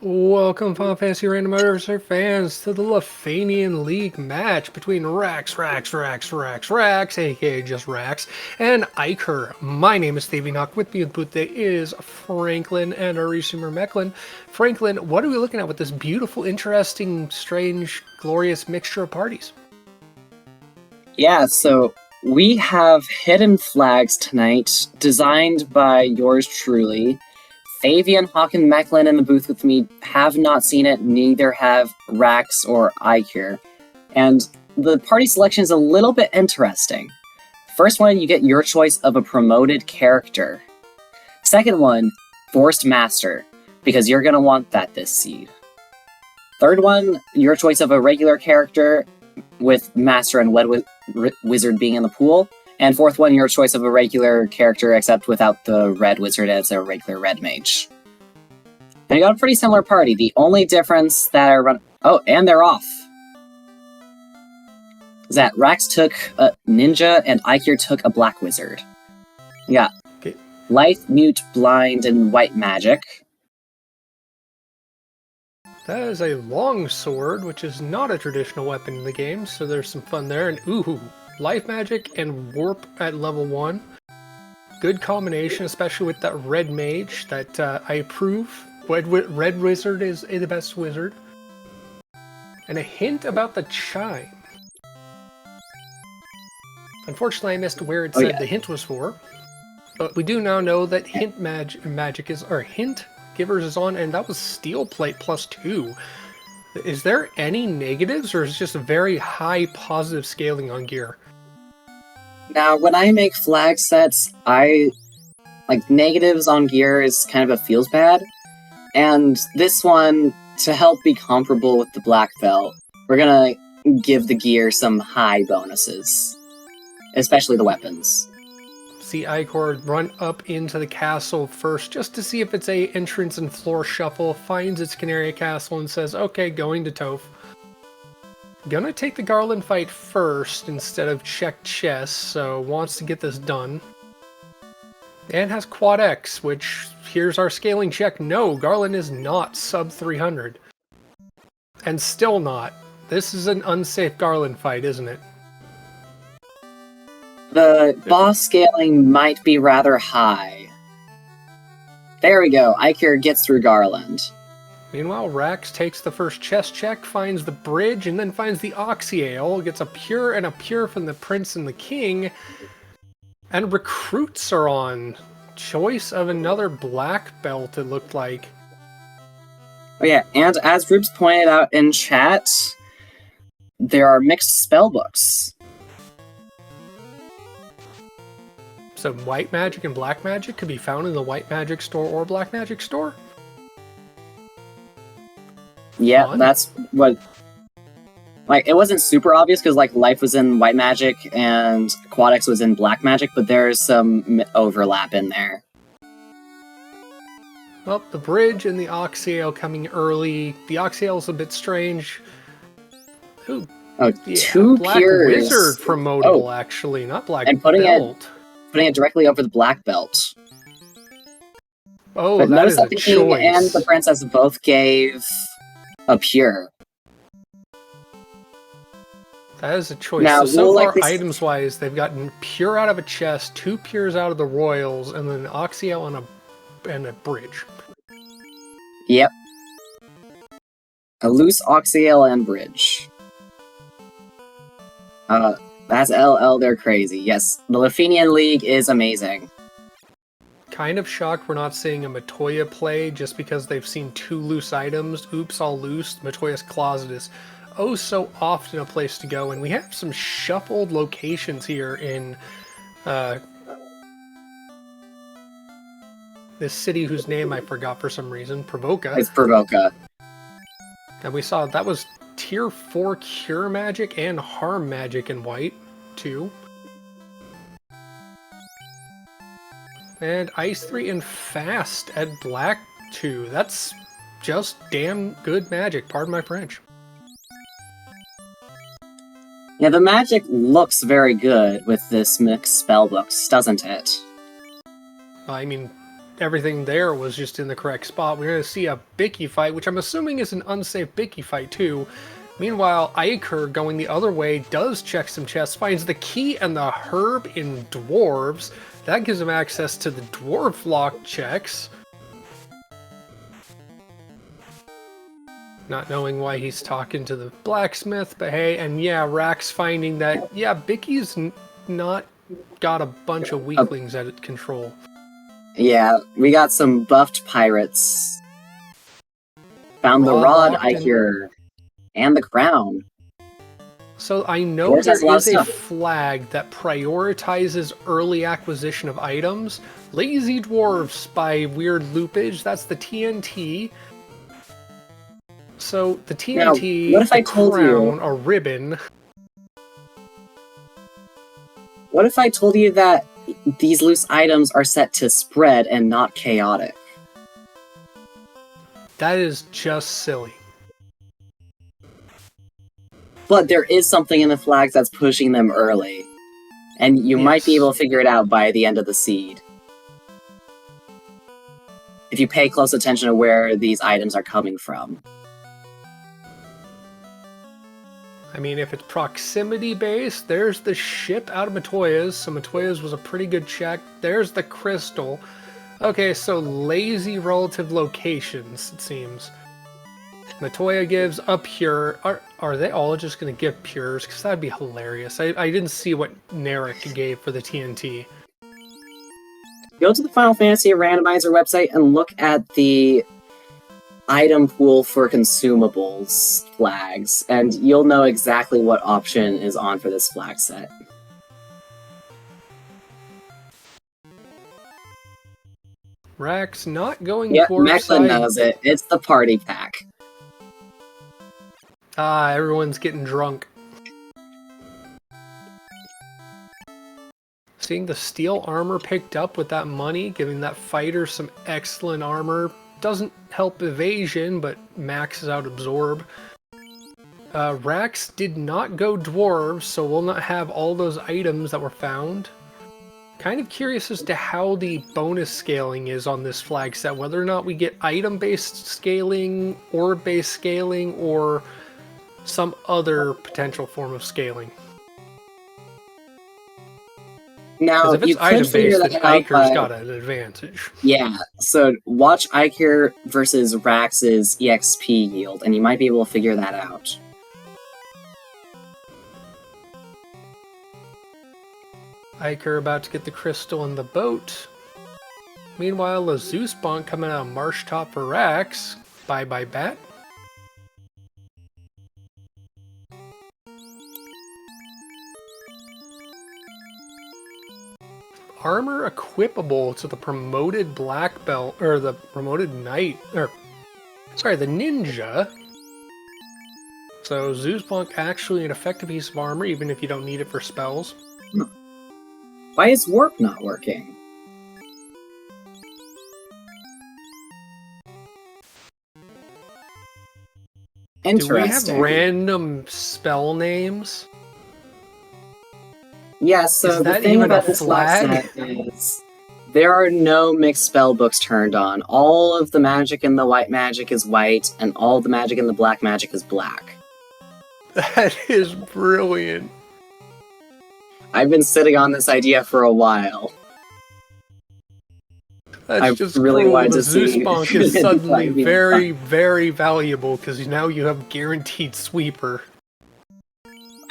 Welcome, Final Fantasy Randomizer fans, to the Lefeinian League match between raxraxraxraxrax, aka just Rax, and eykir. My name is Stevie Knock. With me in the booth today is Franklin and Arisumer Mecklin. Franklin, what are we looking at with this beautiful, interesting, strange, glorious mixture of parties? Yeah, so we have hidden flags tonight, designed by yours truly. Fabian, Hawk, and Mecklin in the booth with me have not seen it, neither have Rax or eykir. And the party selection is a little bit interesting. First one, you get your choice of a promoted character. Second one, Forced Master, because you're going to want that this seed. Third one, your choice of a regular character, with Master and Wizard being in the pool. And fourth one, your choice of a regular character, except without the Red Wizard as a regular Red Mage. And you got a pretty similar party. The only difference that Oh, and they're off. Is that Rax took a Ninja and eykir took a Black Wizard. Yeah. Okay. Life, Mute, Blind, and White Magic. That is a long sword, which is not a traditional weapon in the game, so there's some fun there. And ooh, life magic and warp at level 1. Good combination, especially with that red mage that I approve. Red wizard is the best wizard. And a hint about the chime. Unfortunately, I missed where it said the hint was for. But we do now know that hint magic is, or hint Givers is on, and that was Steel Plate +2. Is there any negatives, or is it just a very high positive scaling on gear? Now, when I make flag sets, negatives on gear is kind of a feels bad. And this one, to help be comparable with the black belt, we're gonna give the gear some high bonuses. Especially the weapons. See eykir run up into the castle first just to see if it's a entrance and floor shuffle, finds its Canary Castle and says, okay, going to Toph. Gonna take the Garland fight first instead of check chess, so wants to get this done. And has Quad X, which, here's our scaling check. No, Garland is not sub 300. And still not. This is an unsafe Garland fight, isn't it? The boss scaling might be rather high. There we go, eykir gets through Garland. Meanwhile, Rax takes the first chess check, finds the bridge, and then finds the Oxyale, gets a pure and a pure from the Prince and the King, and recruits are on. Choice of another black belt, it looked like. Oh yeah, and as Rubes pointed out in chat, there are mixed spellbooks. So white magic and black magic could be found in the white magic store or black magic store? Yeah, Fun. That's what... it wasn't super obvious because, Life was in white magic and Quad X was in black magic, but there's some overlap in there. Well, the bridge and the Oxyale coming early. The Oxyale's a bit strange. Ooh, Oh, yeah, two Black Pures. Wizard promotable, actually, not Black and Belt. Putting it directly over the black belt. Oh, But that is a the King choice. and the Princess both gave a pure. That is a choice. Now, so far, items-wise, they've gotten pure out of a chest, 2 pures out of the royals, and then Oxyale and a bridge. Yep. A loose Oxyale and bridge. That's LL, they're crazy. Yes, the Lefeinian League is amazing. Kind of shocked we're not seeing a Matoya play just because they've seen 2 loose items. Oops, all loose. Matoya's Closet is oh so often a place to go, and we have some shuffled locations here in this city whose name I forgot for some reason, Provoca. It's Provoca. And we saw that was tier 4 cure magic and harm magic in white, too. And ice 3 and fast at black 2. That's just damn good magic, pardon my French. Yeah, the magic looks very good with this mixed spellbooks, doesn't it? I mean, everything there was just in the correct spot. We're going to see a Bicky fight, which I'm assuming is an unsafe Bicky fight too. Meanwhile, Eykir, going the other way, does check some chests, finds the key and the herb in dwarves. That gives him access to the dwarf lock checks. Not knowing why he's talking to the blacksmith, but hey, and yeah, Rax finding that, yeah, Bicky's not got a bunch of weaklings at control. Yeah, we got some buffed pirates. Found the rod, eykir, and the crown. So I know there is a flag that prioritizes early acquisition of items. Lazy Dwarfs by Weird Loopage, that's the TNT. So the TNT, now, what if I told crown, you, a ribbon. What if I told you that these loose items are set to spread and not chaotic? That is just silly. But there is something in the flags that's pushing them early. And you might be able to figure it out by the end of the seed. If you pay close attention to where these items are coming from. I mean, if it's proximity-based, there's the ship out of Matoya's, so Matoya's was a pretty good check. There's the crystal. Okay, so lazy relative locations, it seems. Matoya gives a pure. Are they all just going to give pures? Because that'd be hilarious. I didn't see what Narek gave for the TNT. Go to the Final Fantasy Randomizer website and look at the item pool for consumables flags, and you'll know exactly what option is on for this flag set. Rax not going yep, courtside. Mechlin knows it. It's the party pack. Ah, everyone's getting drunk. Seeing the steel armor picked up with that money, giving that fighter some excellent armor. Doesn't help evasion, but maxes out absorb. Rax did not go dwarves, so we'll not have all those items that were found. Kind of curious as to how the bonus scaling is on this flag set, whether or not we get item-based scaling, orb-based scaling, or some other potential form of scaling. Now, if it's item-based, then Eykir's got an advantage. Yeah, so watch Eykir versus Rax's EXP yield, and you might be able to figure that out. Eykir about to get the crystal in the boat. Meanwhile, a Zeus bonk coming out of Marsh Top for Rax. Bye-bye, bat. Armor equipable to the promoted black belt, or the promoted knight, or sorry, the ninja. So Zeus bonk actually an effective piece of armor, even if you don't need it for spells. Why is warp not working? Interesting. Do we have random spell names? Yeah, so the thing about this flag set is there are no mixed spell books turned on. All of the magic in the white magic is white, and all the magic in the black magic is black. That is brilliant. I've been sitting on this idea for a while. That's just really cool. The Zeus bonk is suddenly very, very valuable because now you have guaranteed sweeper.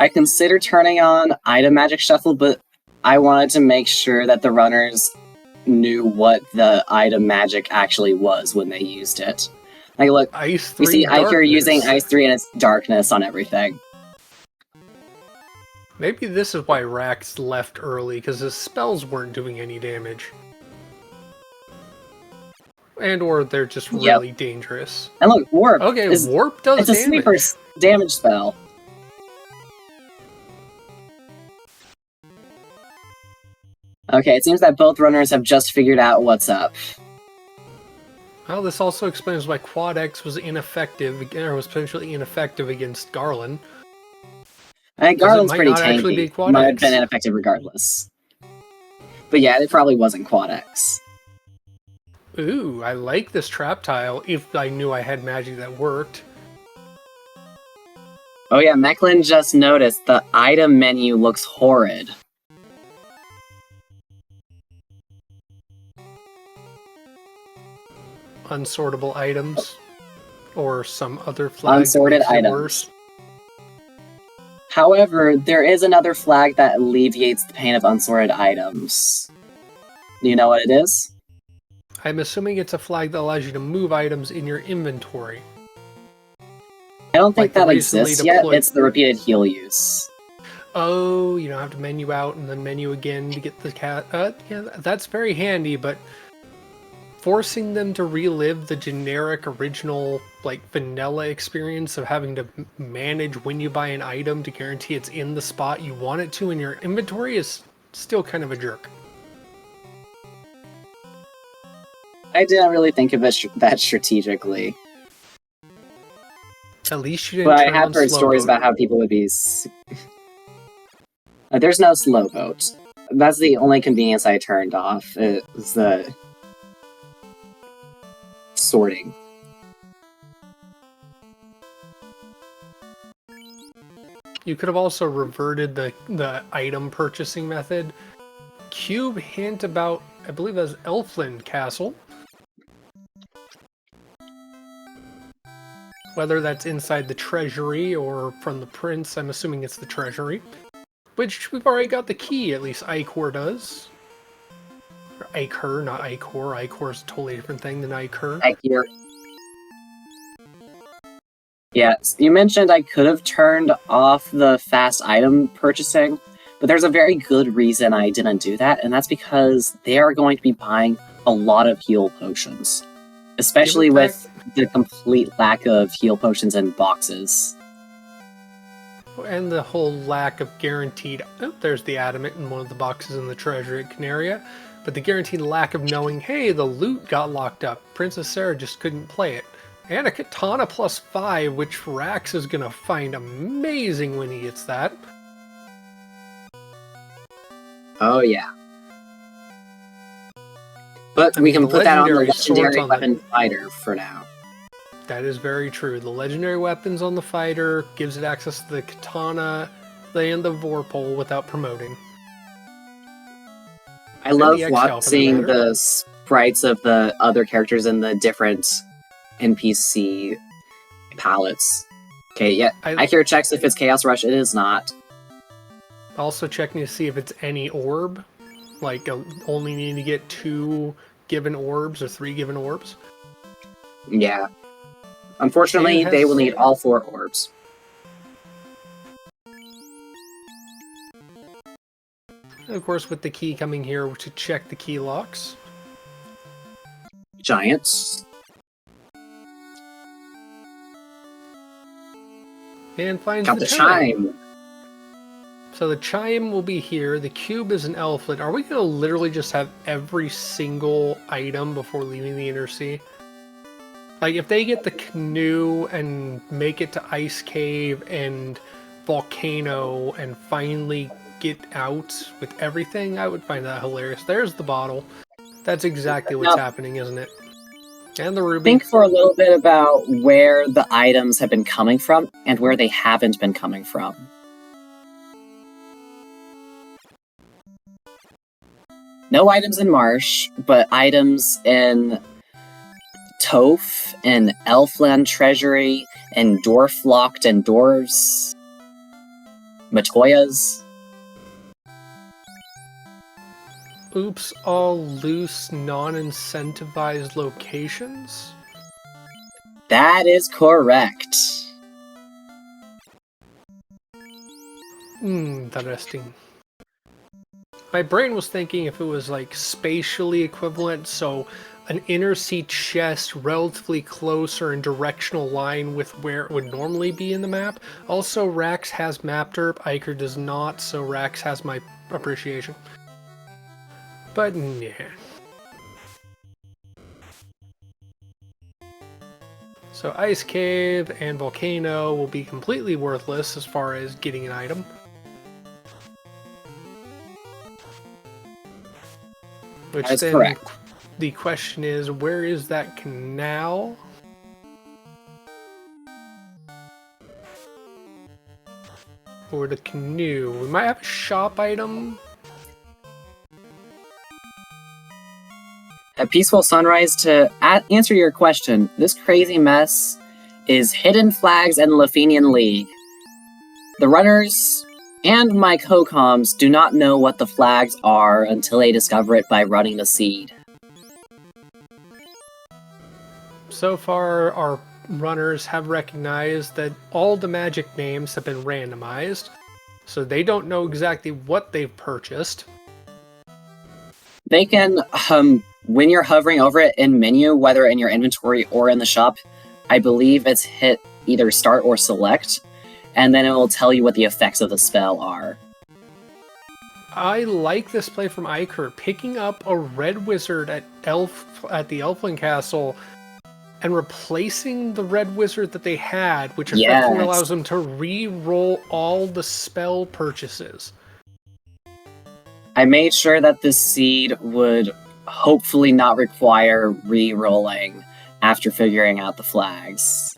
I considered turning on Item Magic Shuffle, but I wanted to make sure that the runners knew what the item magic actually was when they used it. Like, look, Ice 3 you see darkness. Eykir using Ice 3 and its darkness on everything. Maybe this is why Rax left early, because his spells weren't doing any damage. And or they're just really dangerous. And look, Warp. Okay, Warp does damage. It's a sweeper damage spell. Okay, it seems that both runners have just figured out what's up. Well, this also explains why Quad X was ineffective, or was potentially ineffective against Garland. I think Garland's pretty tanky. Might have been ineffective regardless. But yeah, it probably wasn't Quad X. Ooh, I like this trap tile, if I knew I had magic that worked. Oh yeah, Mechlin just noticed the item menu looks horrid. Unsortable items. Or some other flag Unsorted that makes it items. worse. However, there is another flag that alleviates the pain of unsorted items. Do you know what it is? I'm assuming it's a flag that allows you to move items in your inventory. I don't think Like the that recently exists yet. deployed- It's the repeated heal use. Oh, you don't have to menu out and then menu again to get the cat. Yeah, that's very handy, but forcing them to relive the generic original, like, vanilla experience of having to manage when you buy an item to guarantee it's in the spot you want it to in your inventory is still kind of a jerk. I didn't really think of it that strategically. At least you didn't But I turn have on heard slow stories boat. about how people would be... There's no slow boat. That's the only convenience I turned off, is the sorting. You could have also reverted the item purchasing method. Cube hint about, I believe that's Elfland Castle. Whether that's inside the treasury or from the prince, I'm assuming it's the treasury. Which we've already got the key, at least eykir does. Or eykir, not eykor. Eykir is a totally different thing than eykir. Eykir. Yeah, you mentioned I could have turned off the fast item purchasing, but there's a very good reason I didn't do that, and that's because they are going to be buying a lot of heal potions. Especially with the complete lack of heal potions in boxes. And the whole lack of guaranteed... Oh, there's the adamant in one of the boxes in the treasury at Canaria. But the guaranteed lack of knowing, hey, the loot got locked up. Princess Sarah just couldn't play it. And a katana +5, which Rax is going to find amazing when he gets that. Oh, yeah. But we can put that on the legendary weapon fighter for now. That is very true. The legendary weapons on the fighter gives it access to the katana and the vorpal without promoting. I love seeing the sprites of the other characters in the different NPC palettes. Okay, yeah. eykir checks if it's Chaos Rush. It is not. Also checking to see if it's any orb. Like, only needing to get 2 given orbs or 3 given orbs. Yeah. Unfortunately, they will need all 4 orbs. And of course, with the key coming here to check the key locks. Giants. And finds Got the chime. So the chime will be here. The cube is an elflet. Are we going to literally just have every single item before leaving the Inner Sea? Like, if they get the canoe and make it to Ice Cave and Volcano and finally get out with everything, I would find that hilarious. There's the bottle. That's exactly what's happening, isn't it? And the ruby. Think for a little bit about where the items have been coming from and where they haven't been coming from. No items in Marsh, but items in Toph, and Elfland Treasury, and Dwarflocked and Dwarves, Matoyas. Oops, all loose, non-incentivized locations? That is correct. Interesting. My brain was thinking if it was like spatially equivalent, so an inner sea chest relatively close or in directional line with where it would normally be in the map. Also, Rax has map derp, eykir does not, so Rax has my appreciation. But yeah. So Ice Cave and Volcano will be completely worthless as far as getting an item. Which That's then correct. the question is, where is that canal? Or the canoe? We might have a shop item. A peaceful sunrise. To answer your question, this crazy mess is Hidden Flags and Lefeinian League. The runners and my co-coms do not know what the flags are until they discover it by running the seed. So far, our runners have recognized that all the magic names have been randomized, so they don't know exactly what they've purchased. They can, when you're hovering over it in menu, whether in your inventory or in the shop, I believe it's hit either start or select, and then it will tell you what the effects of the spell are. I like this play from eykir, picking up a red wizard at the Elfling Castle and replacing the red wizard that they had, which effectively allows them to re-roll all the spell purchases. I made sure that this seed would hopefully not require re-rolling after figuring out the flags.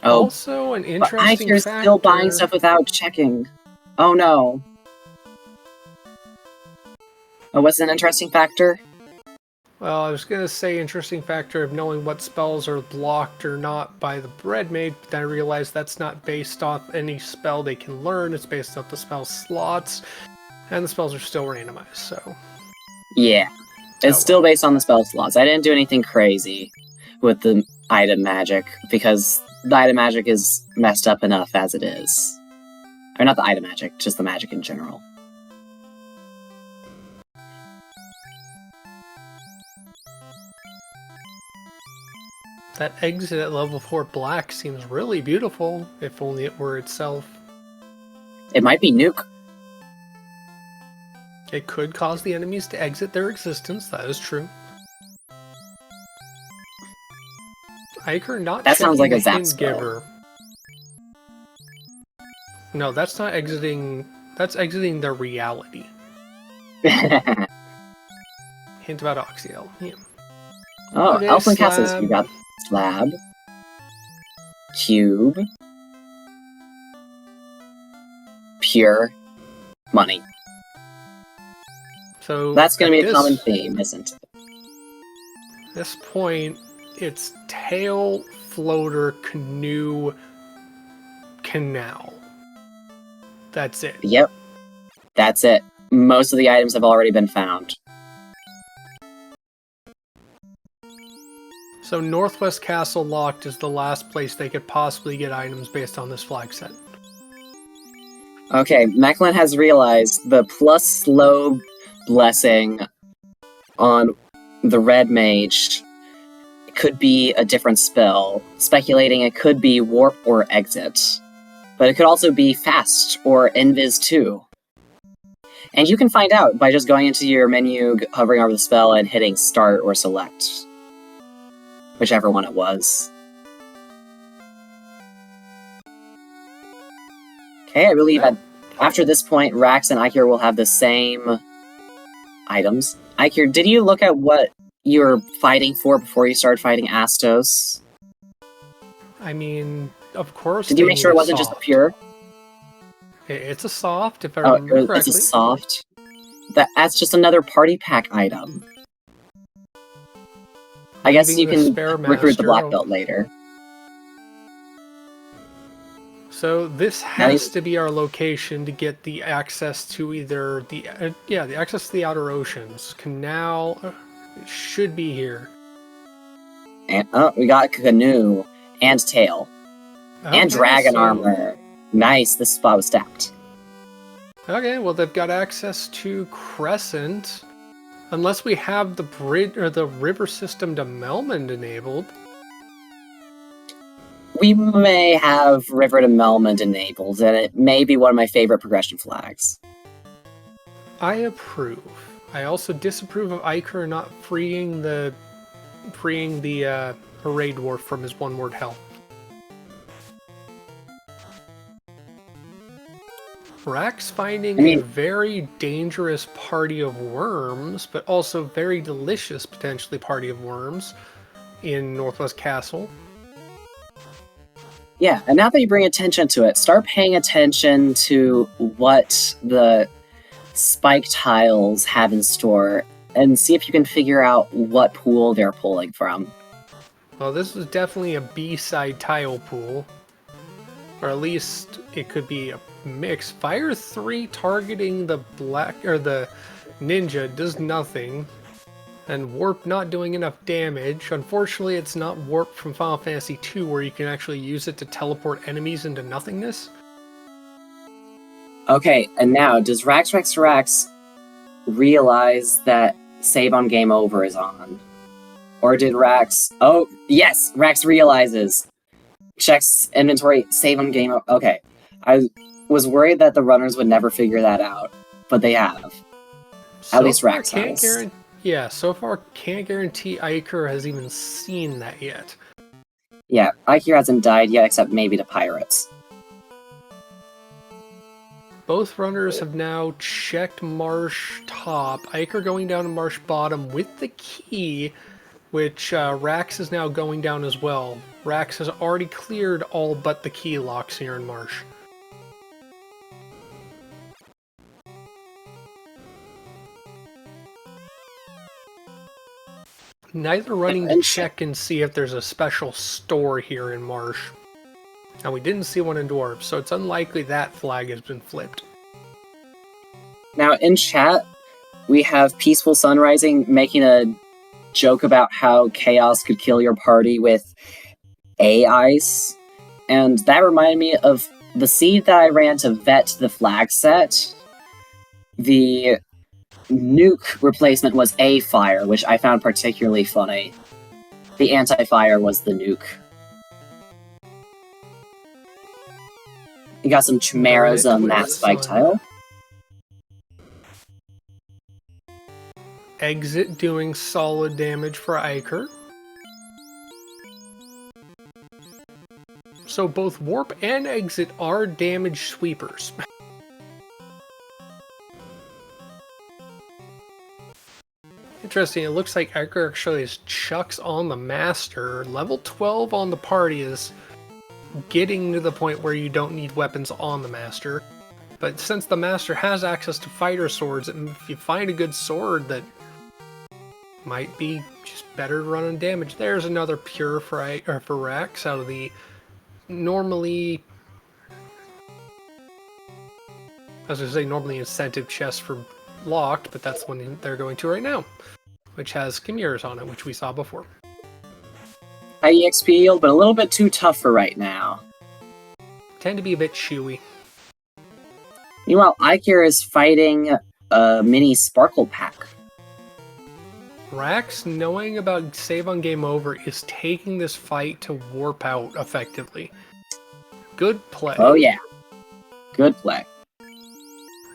Oh, also an interesting eykir's factor. Still buying stuff without checking. Oh no. Oh, what's an interesting factor? Well, I was going to say interesting factor of knowing what spells are blocked or not by the Bread Maid, but then I realized that's not based off any spell they can learn, it's based off the spell slots, and the spells are still randomized, so... Yeah, it's still based on the spell slots. I didn't do anything crazy with the item magic, because the item magic is messed up enough as it is. Or not the item magic, just the magic in general. That exit at level 4 black seems really beautiful, if only it were itself. It might be nuke. It could cause the enemies to exit their existence, that is true. eykir not That sounds like a checking zap hint spell. giver. No, that's not exiting, that's exiting their reality. Hint about Oxyel, yeah. Oh, Okay, Elfland slab. Castles. You got slab, cube, pure, money. So That's going to be a at common theme, isn't it? this point, it's tail, floater, canoe, canal. That's it. Yep. That's it. Most of the items have already been found. So Northwest Castle locked is the last place they could possibly get items based on this flag set. Okay, Macklin has realized the plus slow blessing on the red mage could be a different spell, speculating it could be warp or exit. But it could also be fast or invis 2. And you can find out by just going into your menu, hovering over the spell, and hitting start or select. Whichever one it was. Okay, I believe that after this point, Rax and eykir will have the same items. eykir, did you look at what you were fighting for before you started fighting Astos? I mean, of course. Did you they make sure need it a wasn't just a soft. pure? It's a soft, if I Oh, remember correctly. it's a soft? That's just another party pack item. I guess you Leaving the can spare recruit the master black out. belt later. So this has to be our location to get the access to either the the access to the outer oceans. Canal it should be here. And we got canoe and tail and Okay, dragon so- armor. Nice, this spot was stacked. Okay, well they've got access to Crescent, unless we have the bridge or the river system to Melmond enabled. We may have River to Melmond enabled, and it may be one of my favorite progression flags. I approve. I also disapprove of eykir not freeing the Array Dwarf from his one-word hell. Rax finding I mean- a very dangerous party of worms, but also very delicious, potentially, party of worms in Northwest Castle. Yeah, and now that you bring attention to it, start paying attention to what the spike tiles have in store and see if you can figure out what pool they're pulling from. Well, this is definitely a B-side tile pool. Or at least it could be a mix. Fire 3 targeting the black or the ninja does nothing. And Warp not doing enough damage. Unfortunately, it's not Warp from Final Fantasy II where you can actually use it to teleport enemies into nothingness. Okay, and now, does raxraxraxrax realize that save on game over is on? Or did Rax... Oh, yes! Rax realizes. Checks inventory, save on game over. Okay. I was worried that the runners would never figure that out, but they have. At least Rax has. Yeah, so far can't guarantee eykir has even seen that yet. Yeah, eykir hasn't died yet, except maybe to pirates. Both runners have now checked Marsh top. eykir going down to Marsh bottom with the key, which Rax is now going down as well. Rax has already cleared all but the key locks here in Marsh. Neither running to check and see if there's a special store here in Marsh. And we didn't see one in Dwarves, so it's unlikely that flag has been flipped. Now, in chat, we have Peaceful Sunrising making a joke about how chaos could kill your party with ice. And that reminded me of the seed that I ran to vet the flag set. The nuke replacement was fire, which I found particularly funny. The anti-fire was the nuke. You got some chimeras on that spike tile. Exit doing solid damage for eykir. So both Warp and Exit are damage sweepers. Interesting, it looks like eykir actually has chucks on the Master. Level 12 on the party is getting to the point where you don't need weapons on the Master. But since the Master has access to fighter swords, and if you find a good sword that might be just better running damage. There's another pure for Rax out of the normally, as I say, normally incentive chest for locked, but that's one they're going to right now, which has chimeras on it, which we saw before. High EXP yield, but a little bit too tough for right now. Tend to be a bit chewy. Meanwhile, eykir is fighting a mini Sparkle Pack. Rax, knowing about save on game over, is taking this fight to warp out effectively. Good play. Oh yeah. Good play.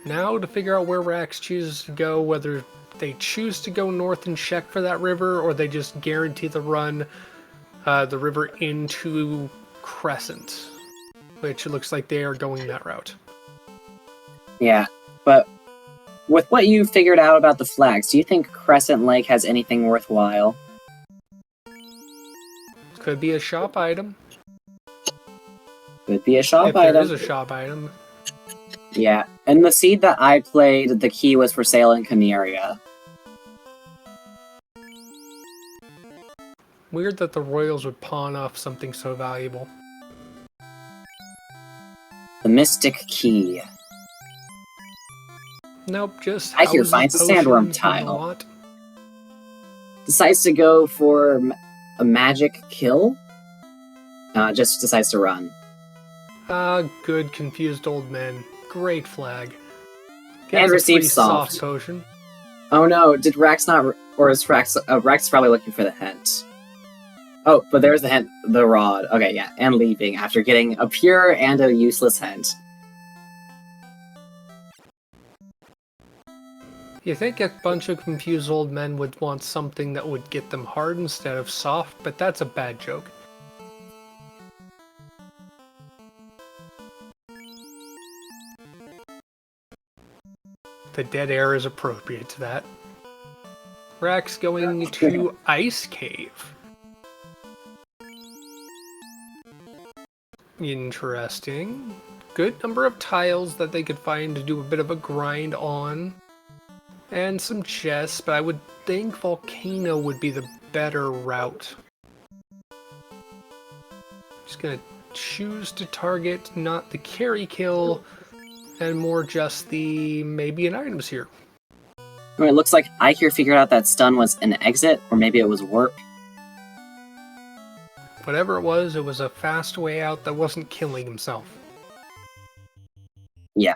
Now to figure out where Rax chooses to go, whether they choose to go north and check for that river, or they just guarantee the run the river into Crescent, which it looks like they are going that route. Yeah, but with what you figured out about the flags, do you think Crescent Lake has anything worthwhile? Could be a shop item. Could be a shop if item. There is a shop item. Yeah, and the seed that I played, the key was for sale in Canaria. Weird that the Royals would pawn off something so valuable. The Mystic Key. Nope, just eykir finds a sandworm tile. Decides to go for a magic kill. Just decides to run. Good confused old men. Great flag. And receives soft potion. Oh no, did Rax not... Or is Rax... Rax is probably looking for the hint. Oh, but there's the hint. The rod. Okay, yeah. And leaving after getting a pure and a useless hint. You think a bunch of confused old men would want something that would get them hard instead of soft, but that's a bad joke. The dead air is appropriate to that. Rax going to Ice Cave. Interesting. Good number of tiles that they could find to do a bit of a grind on. And some chests, but I would think Volcano would be the better route. Just gonna choose to target not the carry kill, and more just the maybe an items here. It looks like eykir figured out that stun was an exit, or maybe it was warp. Whatever it was a fast way out that wasn't killing himself. Yeah.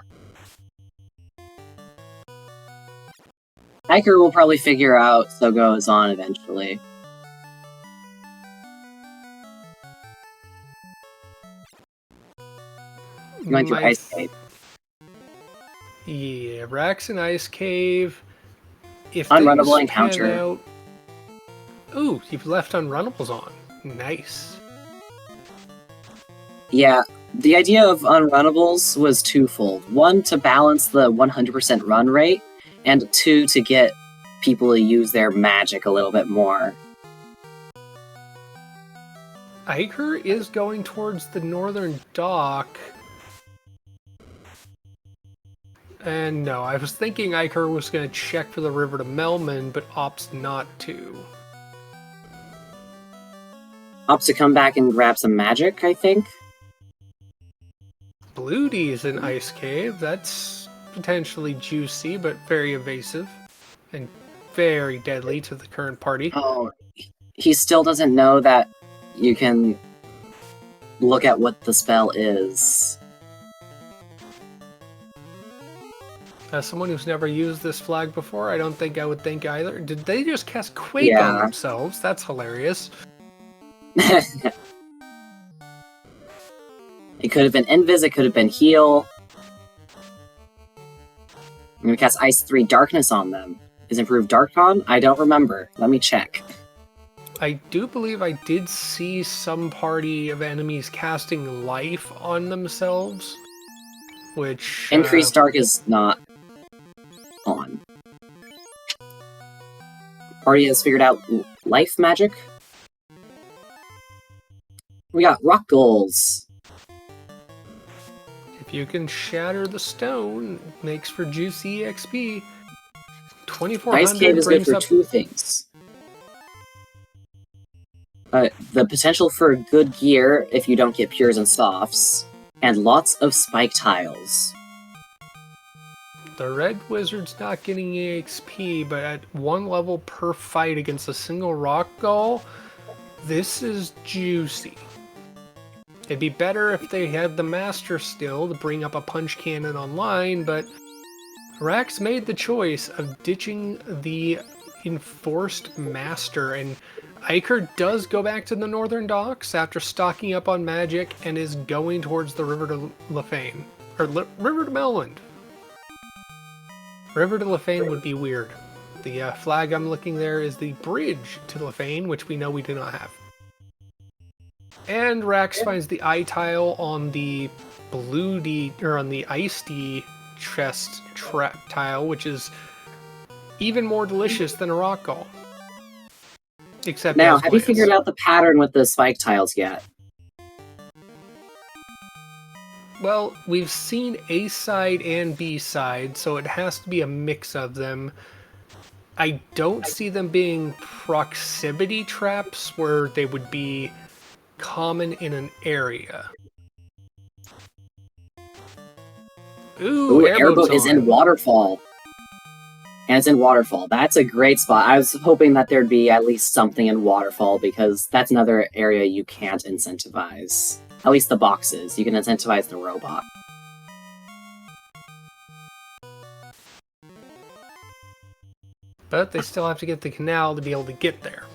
Eykir will probably figure out so goes on eventually. Going through Ice Cave. Yeah, Rax and Ice Cave. If Unrunnable encounter. Out... Ooh, you've left Unrunnables on. Nice. Yeah, the idea of Unrunnables was twofold. One, to balance the 100% run rate, and two, to get people to use their magic a little bit more. Eykir is going towards the northern dock. And no, I was thinking Eykir was going to check for the river to Melman, but opts not to. Opts to come back and grab some magic, I think. Bloody's in Ice Cave. That's potentially juicy, but very evasive. And very deadly to the current party. Oh, he still doesn't know that you can look at what the spell is. As someone who's never used this flag before, I don't think I would think either. Did they just cast Quake on themselves? That's hilarious. It could have been Invis, it could have been Heal. I'm gonna cast Ice 3 Darkness on them. Is improved Dark on? I don't remember. Let me check. I do believe I did see some party of enemies casting Life on themselves, which... Increased Dark is not on. Party has figured out Life magic. We got Rock Goals. If you can shatter the stone, makes for juicy EXP. 2400 Ice Cave is good for up... two things. The potential for good gear if you don't get pures and softs, and lots of spike tiles. The red wizard's not getting EXP, but at one level per fight against a single rock gall, this is juicy. It'd be better if they had the master still to bring up a punch cannon online, but Rax made the choice of ditching the enforced master, and Eykir does go back to the northern docks after stocking up on magic and is going towards the river to Lefeinian. Or river to Melland. River to Lefeinian would be weird. The flag I'm looking there is the bridge to Lefeinian, which we know we do not have. And Rax finds the eye tile on the blue D, or on the ice D chest trap tile, which is even more delicious than a rock gall. Except now, have you figured out the pattern with the spike tiles yet? Well, we've seen A side and B side, so it has to be a mix of them. I don't see them being proximity traps where they would be common in an area. Ooh, Airboat is in Waterfall. And it's in Waterfall. That's a great spot. I was hoping that there'd be at least something in Waterfall, because that's another area you can't incentivize. At least the boxes. You can incentivize the robot. But they still have to get the canal to be able to get there.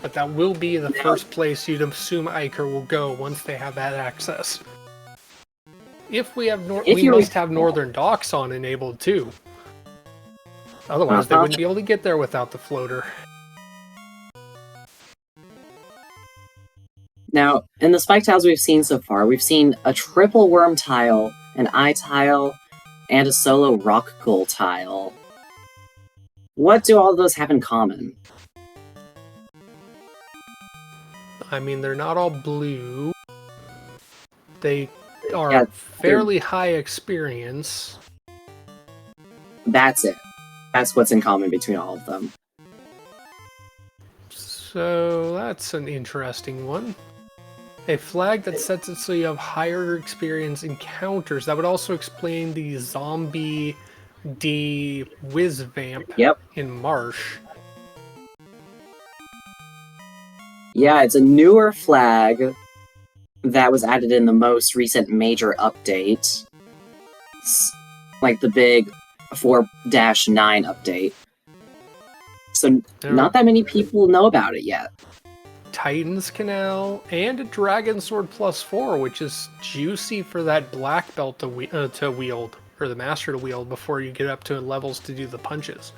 But that will be the first place you'd assume Eykir will go once they have that access. If we have we must have Northern Docks on enabled too. Otherwise they wouldn't be able to get there without the floater. Now, in the spike tiles we've seen so far, we've seen a triple worm tile, an eye tile, and a solo rock goal tile. What do all of those have in common? I mean, they're not all blue. They are fairly high experience. That's it. That's what's in common between all of them. So that's an interesting one. A flag that sets it so you have higher experience encounters. That would also explain the zombie D whiz vamp in Marsh. Yeah, it's a newer flag that was added in the most recent major update. Like the big 4-9 update. So not that many people know about it yet. Titan's Canal, and a Dragon Sword +4, which is juicy for that black belt to wield, or the master to wield, before you get up to levels to do the punches.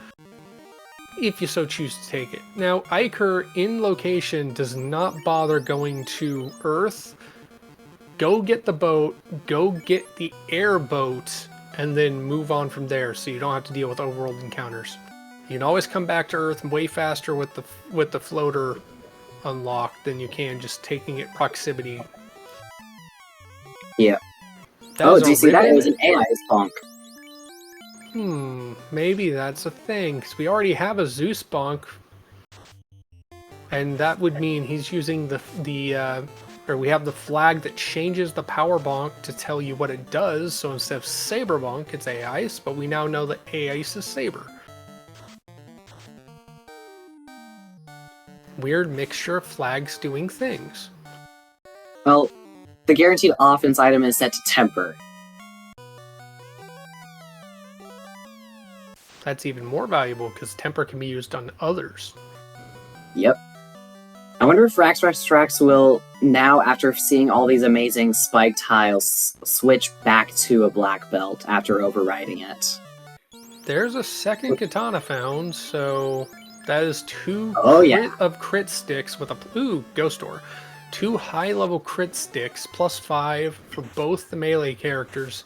If you so choose to take it. Now, eykir in location does not bother going to Earth. Go get the boat, go get the airboat, and then move on from there so you don't have to deal with overworld encounters. You can always come back to Earth way faster with the floater unlocked than you can just taking it proximity. Yeah. Oh, do you see that? It was an AI bonk. Maybe that's a thing, because we already have a Zeus bonk. And that would mean he's using or we have the flag that changes the power bonk to tell you what it does, so instead of saber bonk, it's A-Ice, but we now know that A-Ice is saber. Weird mixture of flags doing things. Well, the guaranteed offense item is set to temper. That's even more valuable because temper can be used on others. Yep. I wonder if raxraxraxrax will, now after seeing all these amazing spike tiles, switch back to a black belt after overriding it. There's a second katana found, so that is 2 crit sticks with a ghost door. 2 high-level crit sticks, +5 for both the melee characters.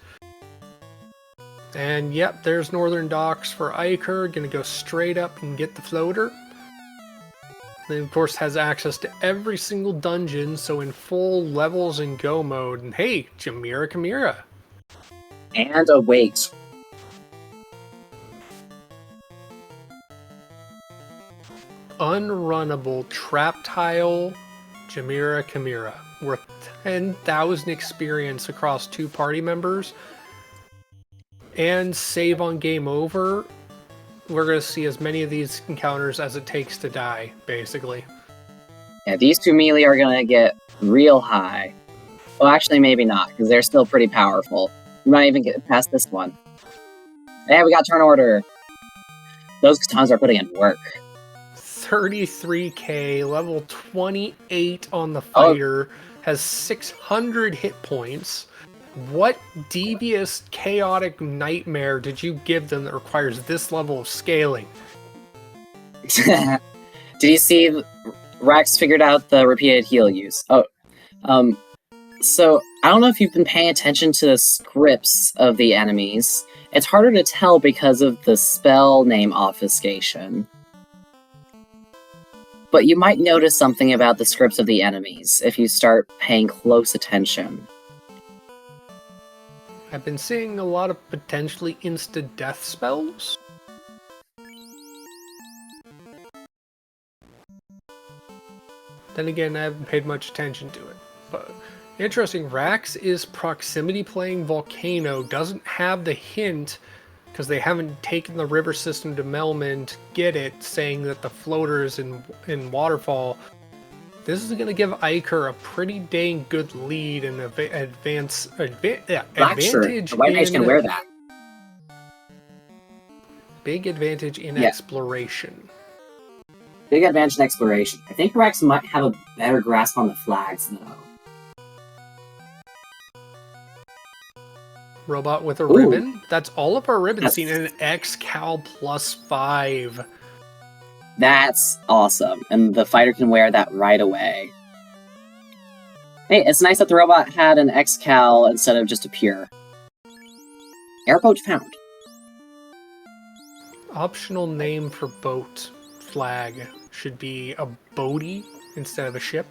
And yep, there's Northern Docks for eykir, gonna go straight up and get the floater. Then of course has access to every single dungeon, so in full levels and go mode. And hey, Chimera. And a wait. Unrunnable trap tile Chimera, worth 10,000 experience across 2 party members, and save on game over. We're going to see as many of these encounters as it takes to die, basically. Yeah, these 2 melee are going to get real high. Well, actually, maybe not, because they're still pretty powerful. We might even get past this one. Hey, we got turn order. Those katanas are putting in work. 33k, level 28 on the fighter, has 600 hit points. What devious, chaotic nightmare did you give them that requires this level of scaling? Did you see Rax figured out the repeated heal use? So I don't know if you've been paying attention to the scripts of the enemies. It's harder to tell because of the spell name obfuscation. But you might notice something about the scripts of the enemies if you start paying close attention. I've been seeing a lot of potentially insta-death spells. Then again, I haven't paid much attention to it. But interesting, Rax is proximity playing Volcano, doesn't have the hint because they haven't taken the river system to Melman to get it, saying that the floater is in Waterfall. This is going to give eykir a pretty dang good lead and advantage. The white mage can wear that. Big advantage in exploration. Big advantage in exploration. I think Rex might have a better grasp on the flags, though. Robot with a ribbon. That's all of our ribbons seen in an X-Cal +5. That's awesome, and the fighter can wear that right away. Hey, it's nice that the robot had an X-Cal instead of just a pure. Airboat found. Optional name for boat flag should be a boatie instead of a ship.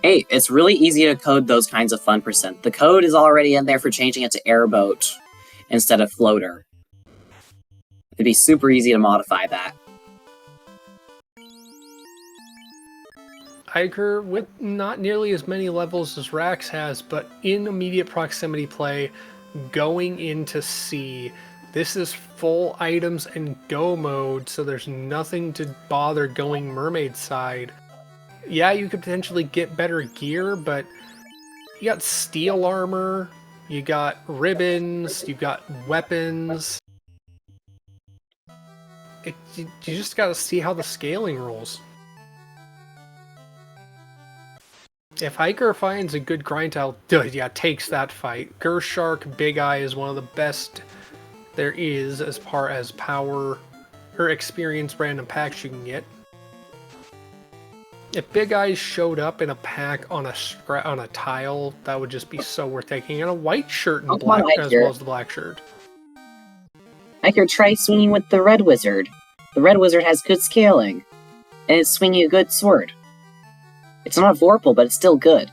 Hey, it's really easy to code those kinds of fun percent. The code is already in there for changing it to airboat instead of floater. It'd be super easy to modify that. Eykir with not nearly as many levels as Rax has, but in immediate proximity play, going into sea. This is full items and go mode, so there's nothing to bother going mermaid side. Yeah, you could potentially get better gear, but you got steel armor, you got ribbons, you got weapons. You just gotta see how the scaling rolls. If Eykir finds a good grind tile, yeah, takes that fight. Gershark Big Eye is one of the best there is as far as power or experience random packs you can get. If Big Eyes showed up in a pack on a tile, that would just be so worth taking. And a white shirt and black as well as the black shirt. Eykir, try swinging with the Red Wizard. The Red Wizard has good scaling, and it's swinging a good sword. It's not Vorpal, but it's still good.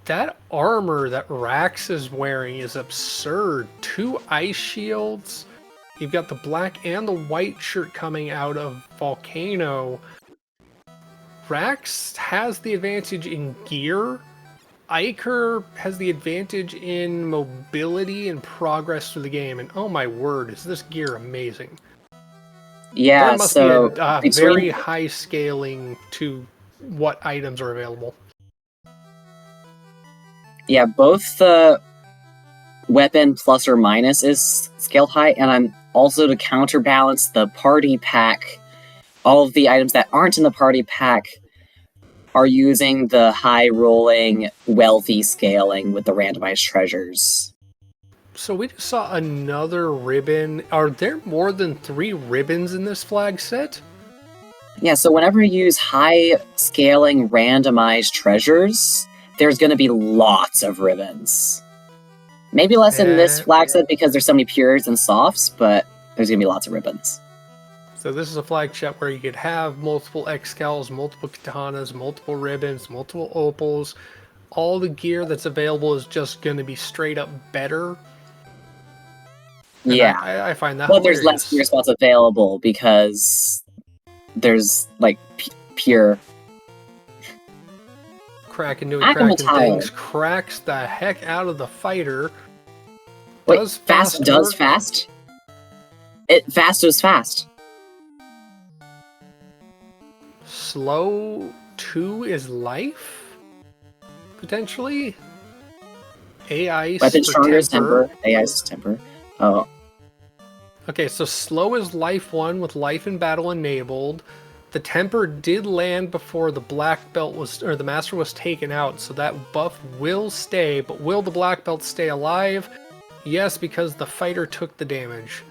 That armor that Rax is wearing is absurd. 2 ice shields. You've got the black and the white shirt coming out of Volcano. Rax has the advantage in gear. Eykir has the advantage in mobility and progress through the game. And oh my word, is this gear amazing. Yeah, there must be a very high scaling to what items are available. Yeah, both the weapon plus or minus is scaled high, and I'm also to counterbalance the party pack. All of the items that aren't in the party pack are using the high rolling, wealthy scaling with the randomized treasures. So we just saw another ribbon. Are there more than 3 ribbons in this flag set? Yeah, so whenever you use high scaling randomized treasures, there's going to be lots of ribbons. Maybe less in this flag set because there's so many pures and softs, but there's going to be lots of ribbons. So this is a flag set where you could have multiple Excals, multiple katanas, multiple ribbons, multiple opals. All the gear that's available is just going to be straight up better. And yeah. I find that Well, hilarious. There's less pure spots available because there's, like, pure... Cracking doing cracking things. Cracks the heck out of the fighter. Wait, fast does fast? Fast does fast. Slow 2 is life? Potentially? AI Weapon stronger is temper. AI is temper. Oh. Okay, so slow is life 1 with life in battle enabled. The temper did land before the black belt was, or the master was taken out, so that buff will stay, but will the black belt stay alive? Yes, because the fighter took the damage.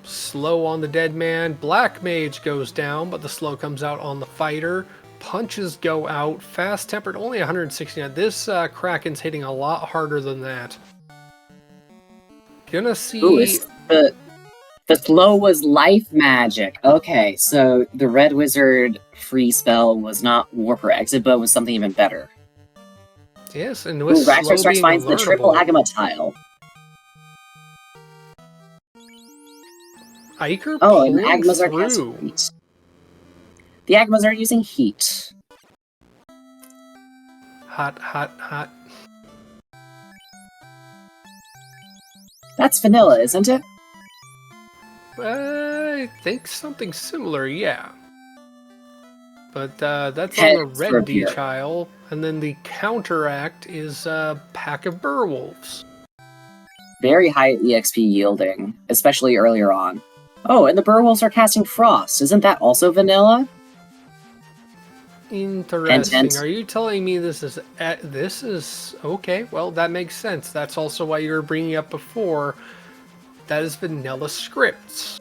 Slow on the dead man. Black mage goes down, but the slow comes out on the fighter. Punches go out. Fast tempered, only 169. This Kraken's hitting a lot harder than that. Gonna see... Ooh, the slow was life magic. Okay, so the Red Wizard free spell was not Warp or Exit, but was something even better. Yes, and with raxraxraxrax finds the triple Agama tile. Eykir and Agmazar has heat. The Agmas are using heat. Hot, hot, hot. That's vanilla, isn't it? I think something similar, yeah. But that's on the red D-Chile, and then the counteract is a pack of Burwolves. Very high EXP yielding, especially earlier on. Oh, and the Burwolves are casting Frost. Isn't that also vanilla? Interesting. Are you telling me this is okay? Well, that makes sense. That's also why you were bringing up before. That is vanilla scripts.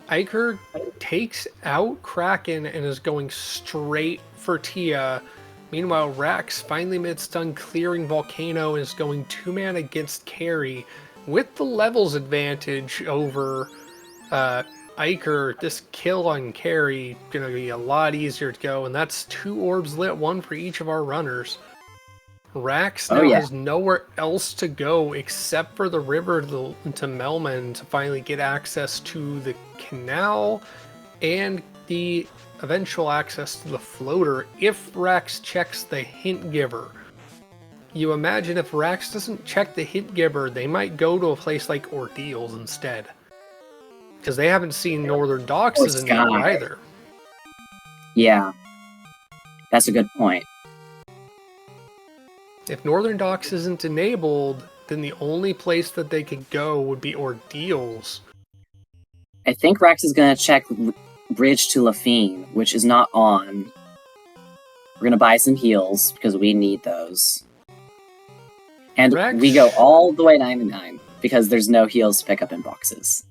Eykir takes out Kraken and is going straight for Tia. Meanwhile, Rax finally gets done clearing Volcano and is going 2-man against Carry. With the levels advantage over Eykir, this kill on Carry gonna be a lot easier to go, and that's 2 orbs lit, 1 for each of our runners. Rax now has nowhere else to go except for the river to Melman to finally get access to the canal and the eventual access to the floater if Rax checks the hint giver. You imagine if Rax doesn't check the hint giver, they might go to a place like Ordeals instead. Because they haven't seen Northern Docks as a neighbor either. Yeah. That's a good point. If Northern Docks isn't enabled, then the only place that they could go would be Ordeals. I think Rax is going to check Bridge to Lefeinian, which is not on. We're going to buy some heals, because we need those. And Rax... we go all the way 99, because there's no heals to pick up in boxes.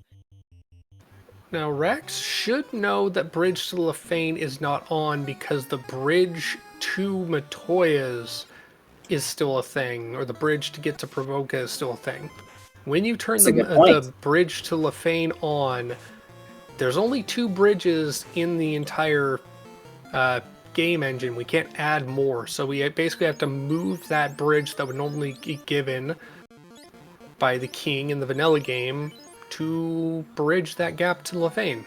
Now, Rax should know that Bridge to Lefeinian is not on, because the Bridge to Matoya's is still a thing, or the bridge to get to Provoca is still a thing. When you turn the bridge to Lefeinian on, there's only 2 bridges in the entire game engine. We can't add more, so we basically have to move that bridge that would normally be given by the king in the vanilla game to bridge that gap to Lefeinian.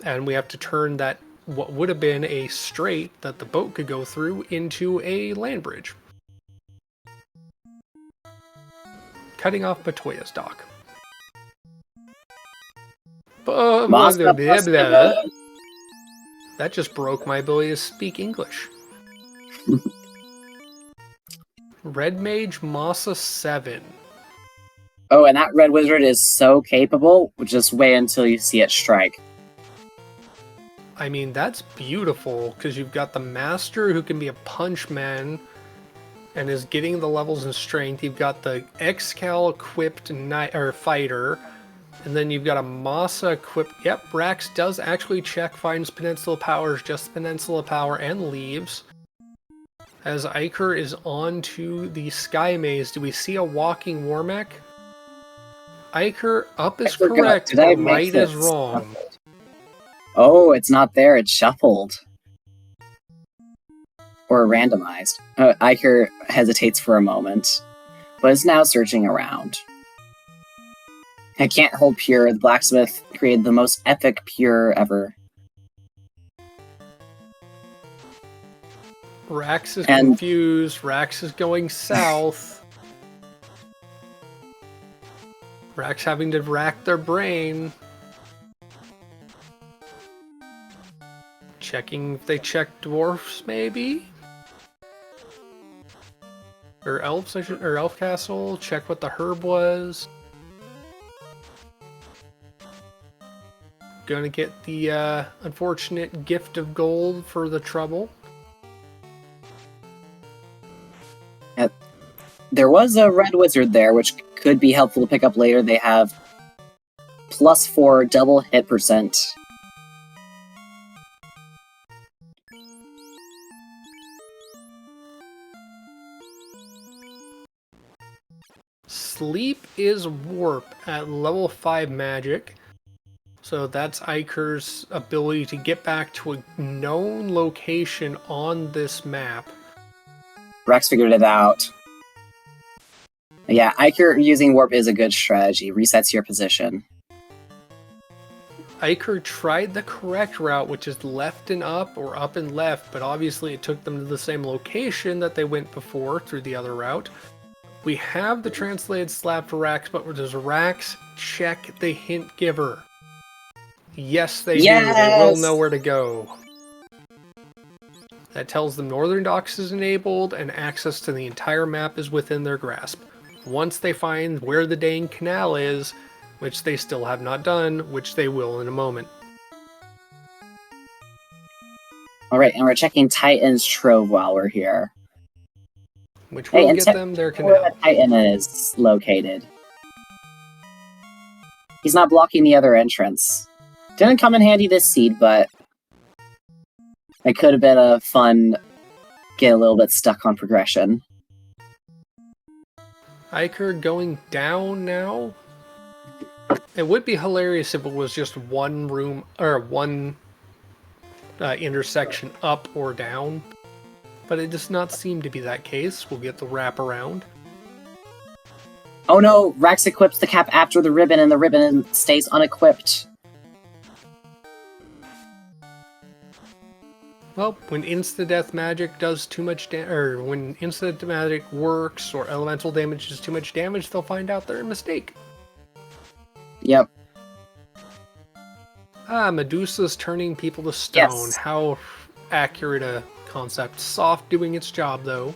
And we have to turn that, what would have been a strait that the boat could go through, into a land bridge. Cutting off Matoya's dock. That just broke my ability to speak English. Red Mage Masa 7. Oh, and that Red Wizard is so capable. Just wait until you see it strike. I mean, that's beautiful, because you've got the Master who can be a punch man and is getting the levels in strength. You've got the Excal equipped fighter, and then you've got a Masa equipped. Yep, Rax does actually check, finds Peninsula Powers, just Peninsula Power, and leaves. As Eykir is on to the Sky Maze, do we see a walking Warmech? Eykir, up is correct, but right is wrong. Oh, it's not there, it's shuffled. Or randomized. Eykir hesitates for a moment, but is now searching around. I can't hold pure. The blacksmith created the most epic pure ever. Rax is confused. Rax is going south. Rax having to rack their brain. Checking if they check dwarfs, maybe? Or elves, or elf castle. Check what the herb was. Gonna get the unfortunate gift of gold for the trouble. There was a red wizard there, which could be helpful to pick up later. They have +4 double hit %. Sleep is warp at level 5 magic. So that's Eykir's ability to get back to a known location on this map. Rex figured it out. Yeah, Eykir using warp is a good strategy. Resets your position. Eykir tried the correct route, which is left and up, or up and left, but obviously it took them to the same location that they went before through the other route. We have the translated slab for Rax, but does Rax check the hint giver? Yes, they do. They will know where to go. That tells them Northern Docks is enabled and access to the entire map is within their grasp. Once they find where the dang canal is, which they still have not done, which they will in a moment. Alright, and we're checking Titan's Trove while we're here. Which will get them their canal. Where the Titan is located. He's not blocking the other entrance. Didn't come in handy this seed, but it could have been a fun get a little bit stuck on progression. Eykir going down now. It would be hilarious if it was just one room or one intersection up or down, but it does not seem to be that case. We'll get the wrap around. Oh no, Rax equips the cap after the ribbon and the ribbon stays unequipped. Well, when insta-death magic does too much or when insta magic works or elemental damage does too much damage, they'll find out their mistake. Yep. Medusa's turning people to stone. Yes. How accurate a concept. Soft doing its job, though.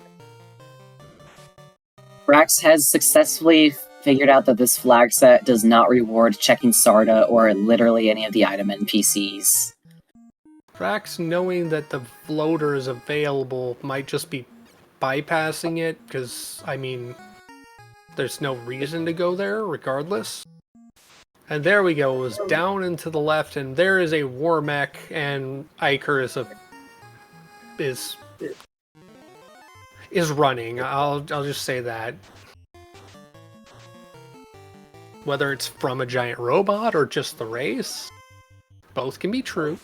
Rax has successfully figured out that this flag set does not reward checking Sarda or literally any of the item NPCs. Rax, knowing that the floater is available, might just be bypassing it, because, I mean, there's no reason to go there, regardless. And there we go, it was down and to the left, and there is a war mech, and Eykir is running. I'll just say that. Whether it's from a giant robot or just the race, both can be true.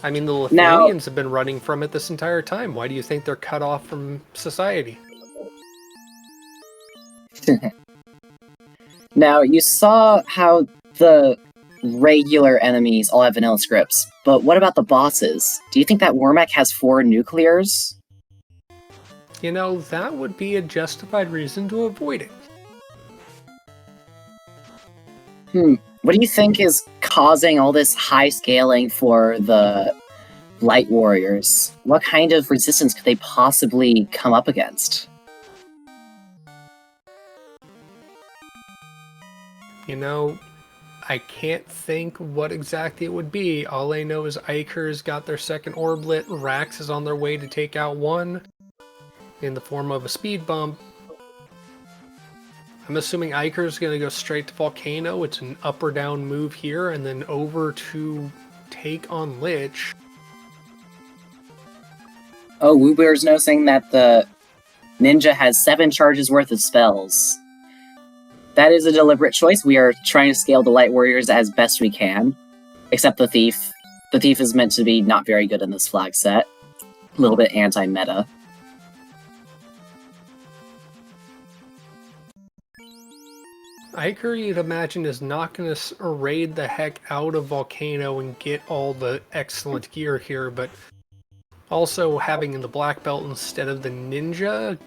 I mean, the Lefeinians have been running from it this entire time. Why do you think they're cut off from society? Now, you saw how the regular enemies all have vanilla scripts, but what about the bosses? Do you think that Wormek has 4 nuclears? You know, that would be a justified reason to avoid it. What do you think is causing all this high scaling for the Light Warriors? What kind of resistance could they possibly come up against? You know, I can't think what exactly it would be. All I know is Eykir's got their second orb lit, Rax is on their way to take out one in the form of a speed bump. I'm assuming Eykir's going to go straight to Volcano. It's an up or down move here, and then over to take on Lich. Oh, Woobear's noticing that the ninja has 7 charges worth of spells. That is a deliberate choice. We are trying to scale the Light Warriors as best we can. Except the Thief. The Thief is meant to be not very good in this flag set. A little bit anti-meta. Eykir, you'd imagine, is not going to raid the heck out of Volcano and get all the excellent gear here, but also having the black belt instead of the ninja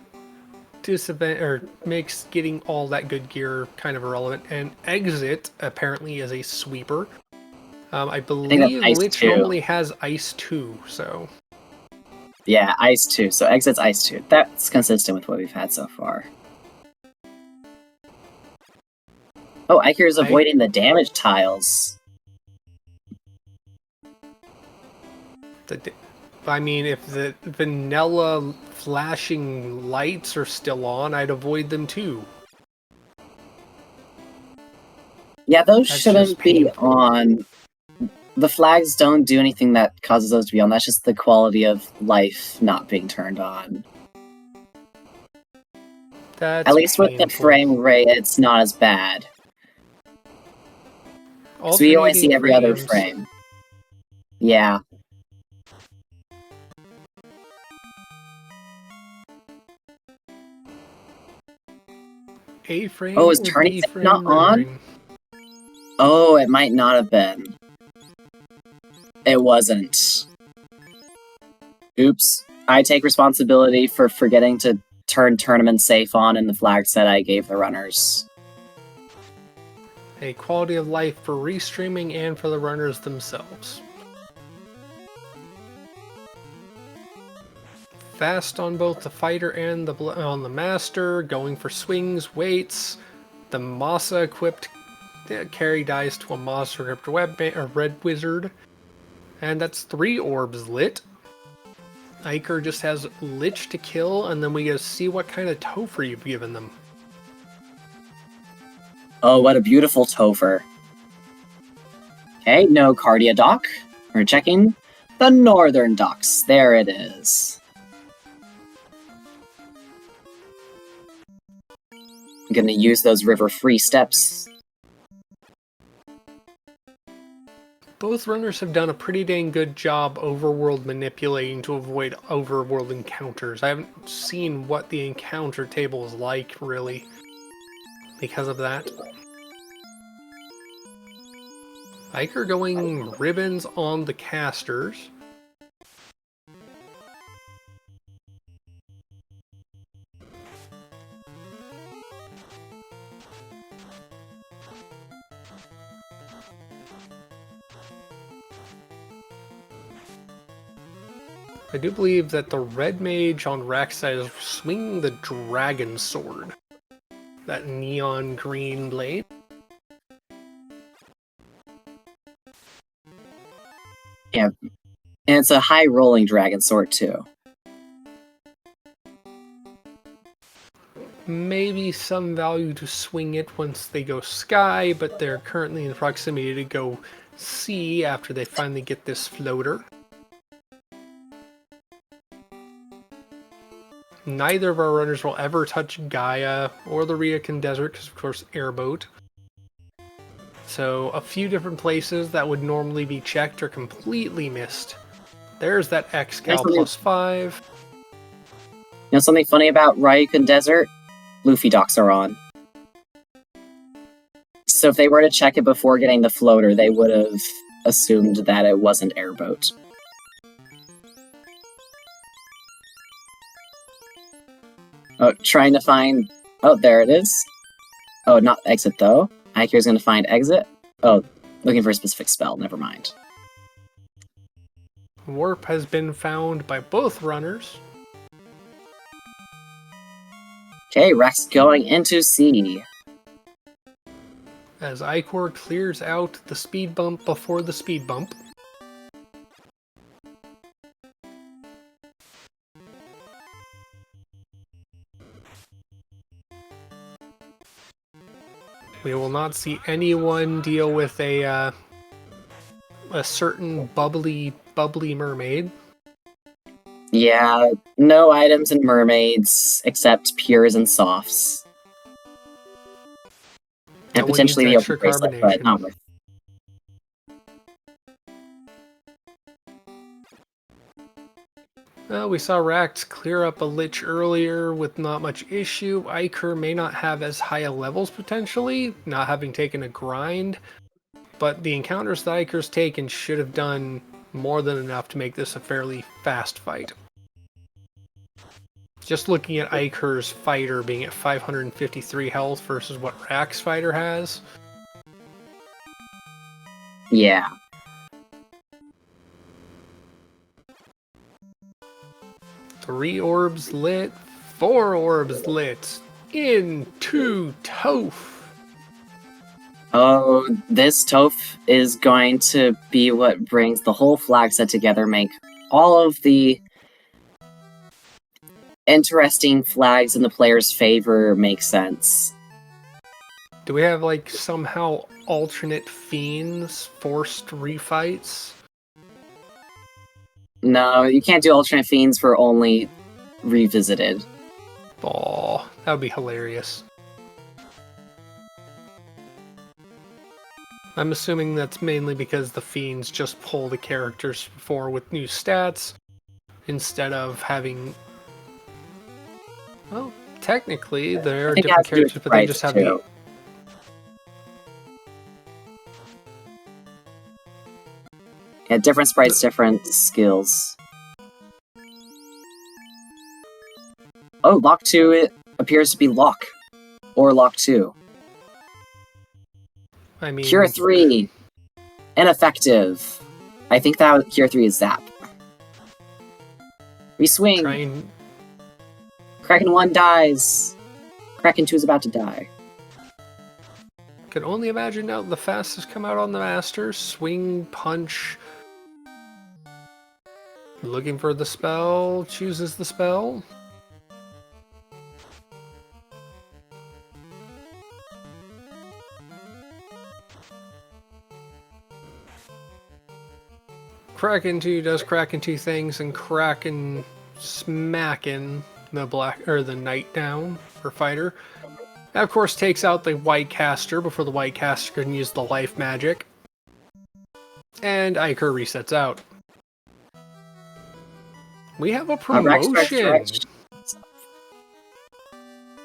makes getting all that good gear kind of irrelevant. And Exit apparently is a sweeper. I believe Lich normally has Ice 2, so... Yeah, Ice 2, so Exit's Ice 2. That's consistent with what we've had so far. Oh, Eykir is avoiding the damage tiles. I mean, if the vanilla flashing lights are still on, I'd avoid them too. Yeah, those shouldn't be on. The flags don't do anything that causes those to be on. That's just the quality of life not being turned on. At least with the frame rate, it's not as bad. So we only see every other frame. Yeah. A frame. Oh, is turning not on? Oh, it might not have been. It wasn't. Oops. I take responsibility for forgetting to turn tournament safe on in the flag set I gave the runners. A quality of life for restreaming and for the runners themselves. Fast on both the fighter and on the master, going for swings, weights. The Masa equipped carry dice to a Masa equipped red wizard. And that's 3 orbs lit. Eykir just has Lich to kill, and then we get to see what kind of Topher you've given them. Oh, what a beautiful Topher. Okay, no Cardia dock. We're checking the northern docks. There it is. I'm gonna use those river-free steps. Both runners have done a pretty dang good job overworld manipulating to avoid overworld encounters. I haven't seen what the encounter table is like, really, because of that. Eykir going ribbons on the casters. I do believe that the red mage on Rax side is swinging the dragon sword. That neon green blade. Yeah, and it's a high-rolling dragon sword, too. Maybe some value to swing it once they go sky, but they're currently in proximity to go sea after they finally get this floater. Neither of our runners will ever touch Gaia or the Riakan Desert, because of course airboat. So a few different places that would normally be checked are completely missed. There's that X-Cal plus 5. You know something funny about Ryukun Desert? Luffy docks are on. So if they were to check it before getting the floater, they would have assumed that it wasn't airboat. Oh, trying to find... Oh, there it is. Oh, not exit, though. Eykir's gonna find exit. Oh, looking for a specific spell. Never mind. Warp has been found by both runners. Okay, Rex going into C. As eykir clears out the speed bump before the speed bump. We will not see anyone deal with a certain bubbly mermaid. Yeah, no items and mermaids except pures and softs. And one potentially the needs open extra bracelet, but not carbonation. worth. We saw Rax clear up a Lich earlier with not much issue. Eykir may not have as high a levels potentially, not having taken a grind, but the encounters that Eykir's taken should have done more than enough to make this a fairly fast fight. Just looking at Eykir's fighter being at 553 health versus what Rax fighter has. Yeah. 3 orbs lit, 4 orbs lit, into Toph. Oh, this Toph is going to be what brings the whole flag set together, make all of the interesting flags in the player's favor make sense. Do we have, like, somehow alternate fiends, forced refights? No, you can't do alternate fiends for only revisited. Aw, that would be hilarious. I'm assuming that's mainly because the fiends just pull the characters before with new stats, instead of having... Well, technically, there are different characters, but they just have the... Yeah, different sprites, different skills. Oh, Lock 2, it appears to be Lock. Or Lock 2. I mean... Cure 3. Ineffective. I think that Cure 3 is Zap. We swing. Kraken 1 dies. Kraken 2 is about to die. Could only imagine now the fastest come out on the Master. Swing, punch... Looking for the spell, chooses the spell. Kraken 2 does Kraken 2 things, and Kraken smacking the knight down for fighter. That, of course, takes out the white caster before the white caster can use the life magic. And Eykir resets out. We have a promotion.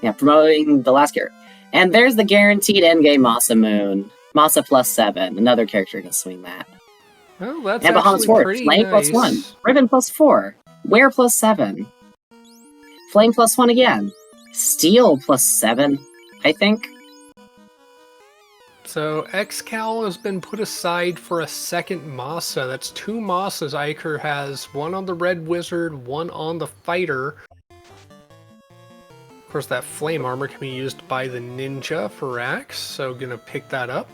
Yeah, promoting the last character. And there's the guaranteed endgame Masa Moon. Masa +7. Another character can swing that. Well, that's and Bahamut's actually 4. pretty Flame nice. +1. Ribbon +4. Wear +7. Flame +1 again. Steel +7, I think. So Excal has been put aside for a second Masa. That's 2 Masas Eykir has. One on the Red Wizard, one on the Fighter. Of course, that flame armor can be used by the Ninja for Rax, so gonna pick that up.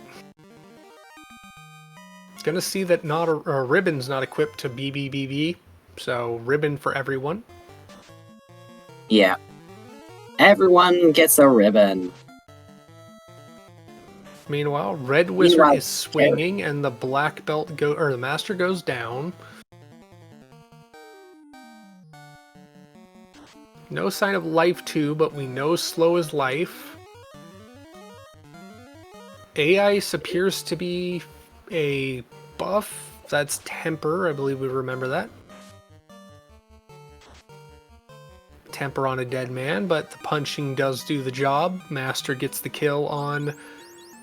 Gonna see that Ribbon's not equipped to BBBB, so Ribbon for everyone. Yeah. Everyone gets a ribbon. Meanwhile, Red Wizard is swinging, and the Black Belt the Master goes down. No sign of life 2, but we know slow is life. Ice appears to be a buff. That's temper, I believe we remember that. Temper on a dead man, but the punching does do the job. Master gets the kill on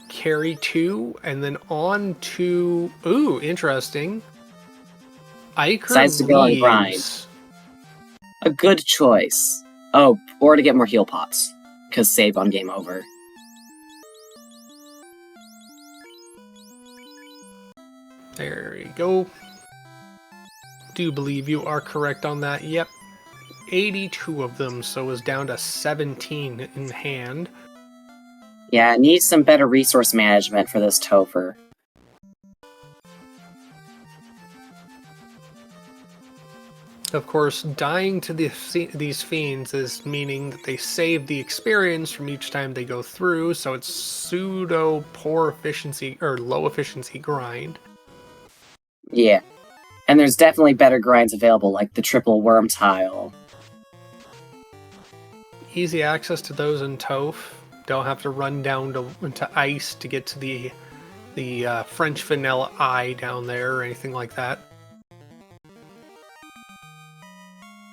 Carry 2, and then on to... Ooh, interesting. Eykir Decides to go on grind. A good choice. Oh, or to get more heal pots. Because save on game over. There we go. Do believe you are correct on that. Yep. 82 of them, so is down to 17 in hand. Yeah, it needs some better resource management for this Topher. Of course, dying to these fiends is meaning that they save the experience from each time they go through, so it's pseudo poor efficiency or low efficiency grind. Yeah. And there's definitely better grinds available, like the triple worm tile. Easy access to those in Toph. Don't have to run down to ice to get to the French vanilla eye down there or anything like that.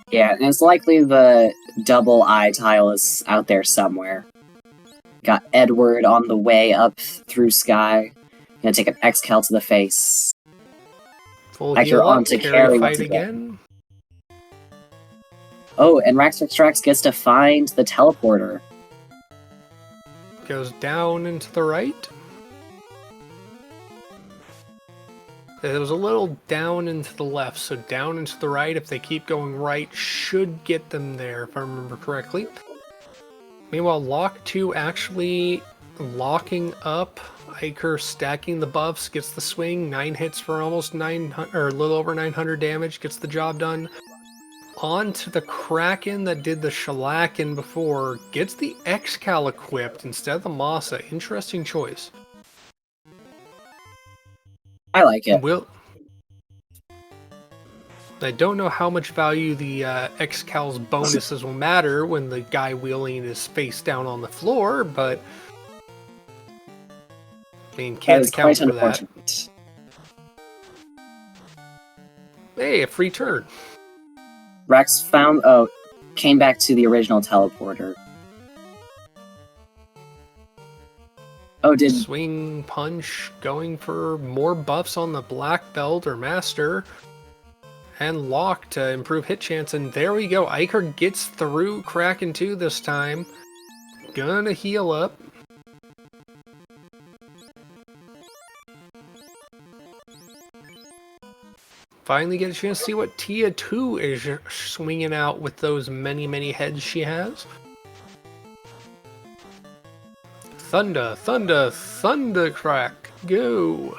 Yeah, and it's likely the double eye tile is out there somewhere. Got Edward on the way up through sky. Gonna take an Excal to the face. Full heal up, on to carry fight again. Oh, and raxraxrax gets to find the teleporter. Goes down and to the right. It was a little down and to the left, so down and to the right, if they keep going right, should get them there, if I remember correctly. Meanwhile, Lock 2 actually locking up. Eykir stacking the buffs, gets the swing, 9 hits for almost 900, or a little over 900 damage, gets the job done. On to the Kraken that did the shellacking before, gets the Excal equipped instead of the Masa. Interesting choice. I like it. I don't know how much value the Excal's bonuses will matter when the guy wheeling is face down on the floor, but I mean, can't count for that. Hey, a free turn. Rex came back to the original teleporter. Oh, did swing punch going for more buffs on the black belt or master, and lock to improve hit chance, and there we go. Eykir gets through Kraken 2 this time. Gonna heal up. Finally get a chance to see what Tia 2 is swinging out with those many heads she has. Thunder, thunder, thunder crack, go!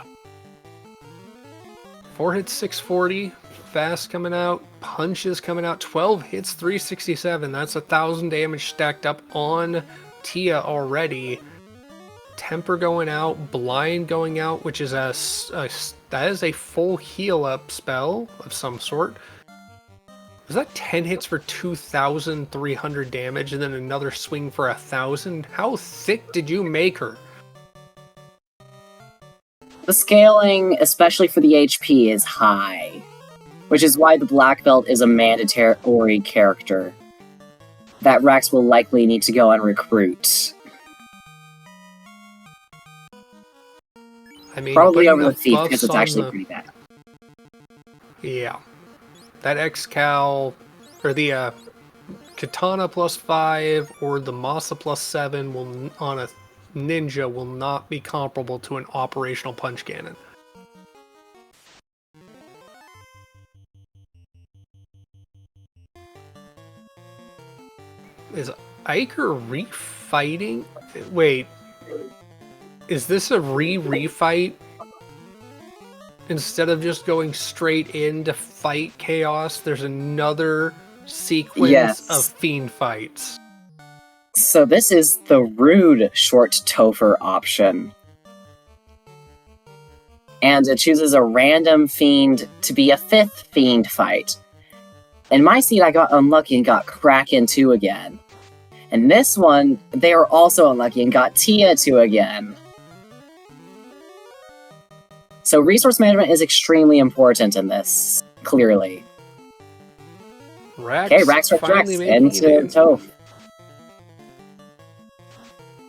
4 hits, 640, fast coming out, punches coming out, 12 hits, 367. That's 1,000 damage stacked up on Tia already. Temper going out, Blind going out, which is that is a full heal up spell of some sort. Was that 10 hits for 2,300 damage and then another swing for 1,000? How thick did you make her? The scaling, especially for the HP, is high, which is why the Black Belt is a mandatory character that Rex will likely need to go and recruit. I mean, probably putting over the a thief buffs because it's on actually the- pretty bad. Yeah. That X-Cal, or the Katana +5 or the Masa +7 will, on a ninja, will not be comparable to an operational punch cannon. Is Eykir refighting? Wait, is this a refight? Instead of just going straight in to fight Chaos, there's another sequence of fiend fights. So this is the rude short Topher option. And it chooses a random fiend to be a 5th fiend fight. In my seed, I got unlucky and got Kraken 2 again. And this one, they were also unlucky and got Tia 2 again. So resource management is extremely important in this, clearly. Okay, raxraxraxrax into Toph.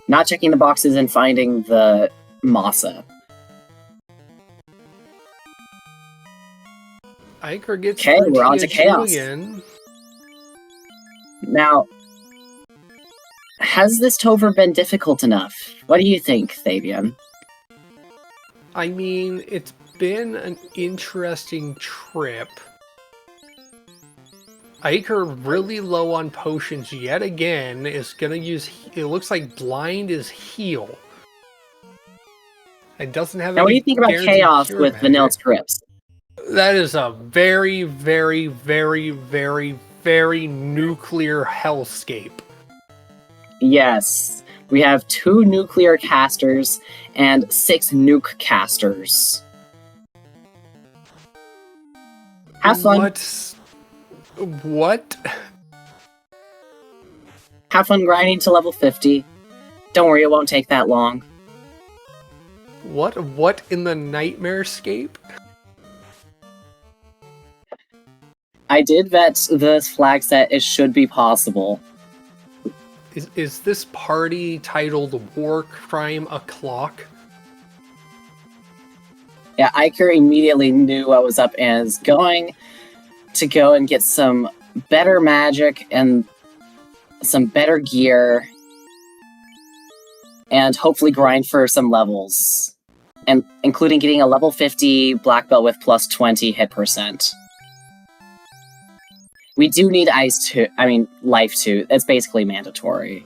Not checking the boxes and finding the Masa. Eykir gets Okay, we're on to Tia Chaos. again. Now, has this Topher been difficult enough? What do you think, Fabian? I mean, it's been an interesting trip. Eykir, really low on potions yet again, is gonna use. It looks like Blind is heal. It doesn't have. Now, what do you think about guaranteed Chaos cure with magic. vanilla scripts? That is a very, very, very, very, very nuclear hellscape. Yes. We have 2 nuclear casters and 6 nuke casters. Have fun. What? Have fun grinding to level 50. Don't worry, it won't take that long. What in the nightmare scape? I did vet the flag set. It should be possible. Is this party titled War Crime O'Clock? Yeah, Eykir immediately knew what was up and is going to go and get some better magic and some better gear and hopefully grind for some levels, and including getting a level 50 black belt with plus 20 hit percent. We do need life 2. It's basically mandatory.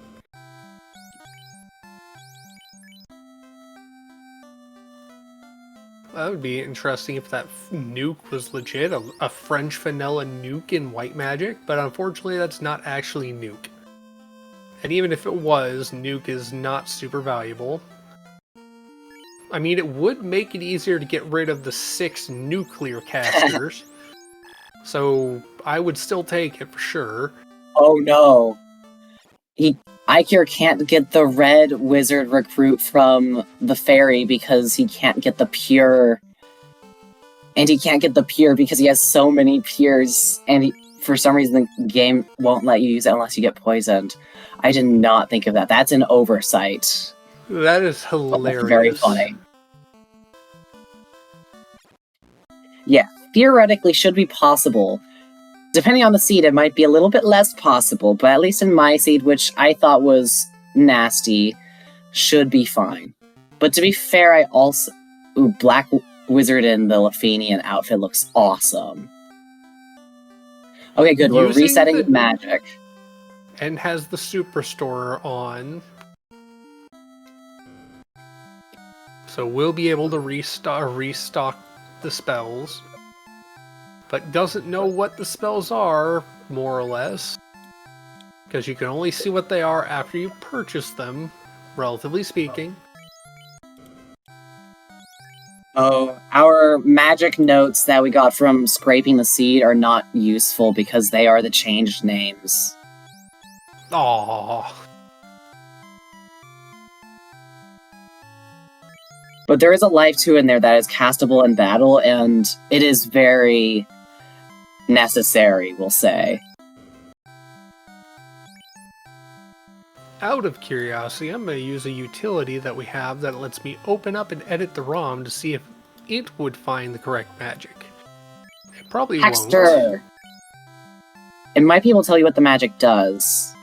That would be interesting if that nuke was legit, a French vanilla nuke in white magic, but unfortunately that's not actually nuke. And even if it was, nuke is not super valuable. I mean, it would make it easier to get rid of the 6 nuclear casters. So I would still take it for sure. Oh no. Eykir can't get the red wizard recruit from the fairy because he can't get the pure. And he can't get the pure because he has so many pures, and for some reason the game won't let you use it unless you get poisoned. I did not think of that. That's an oversight. That is hilarious. That's very funny. Yeah, theoretically should be possible. Depending on the seed, it might be a little bit less possible, but at least in my seed, which I thought was nasty, should be fine. But to be fair, I also... Ooh, Black Wizard in the Lefeinian outfit looks awesome. Okay, good. We're Using resetting the- magic. And has the Superstore on. So we'll be able to restock the spells. But doesn't know what the spells are, more or less. Because you can only see what they are after you purchase them, relatively speaking. Oh, our magic notes that we got from scraping the seed are not useful because they are the changed names. Aww. But there is a life 2 in there that is castable in battle, and it is very necessary, we'll say. Out of curiosity, I'm going to use a utility that we have that lets me open up and edit the ROM to see if it would find the correct magic. It probably won't. Hexter! It might be able to tell you what the magic does.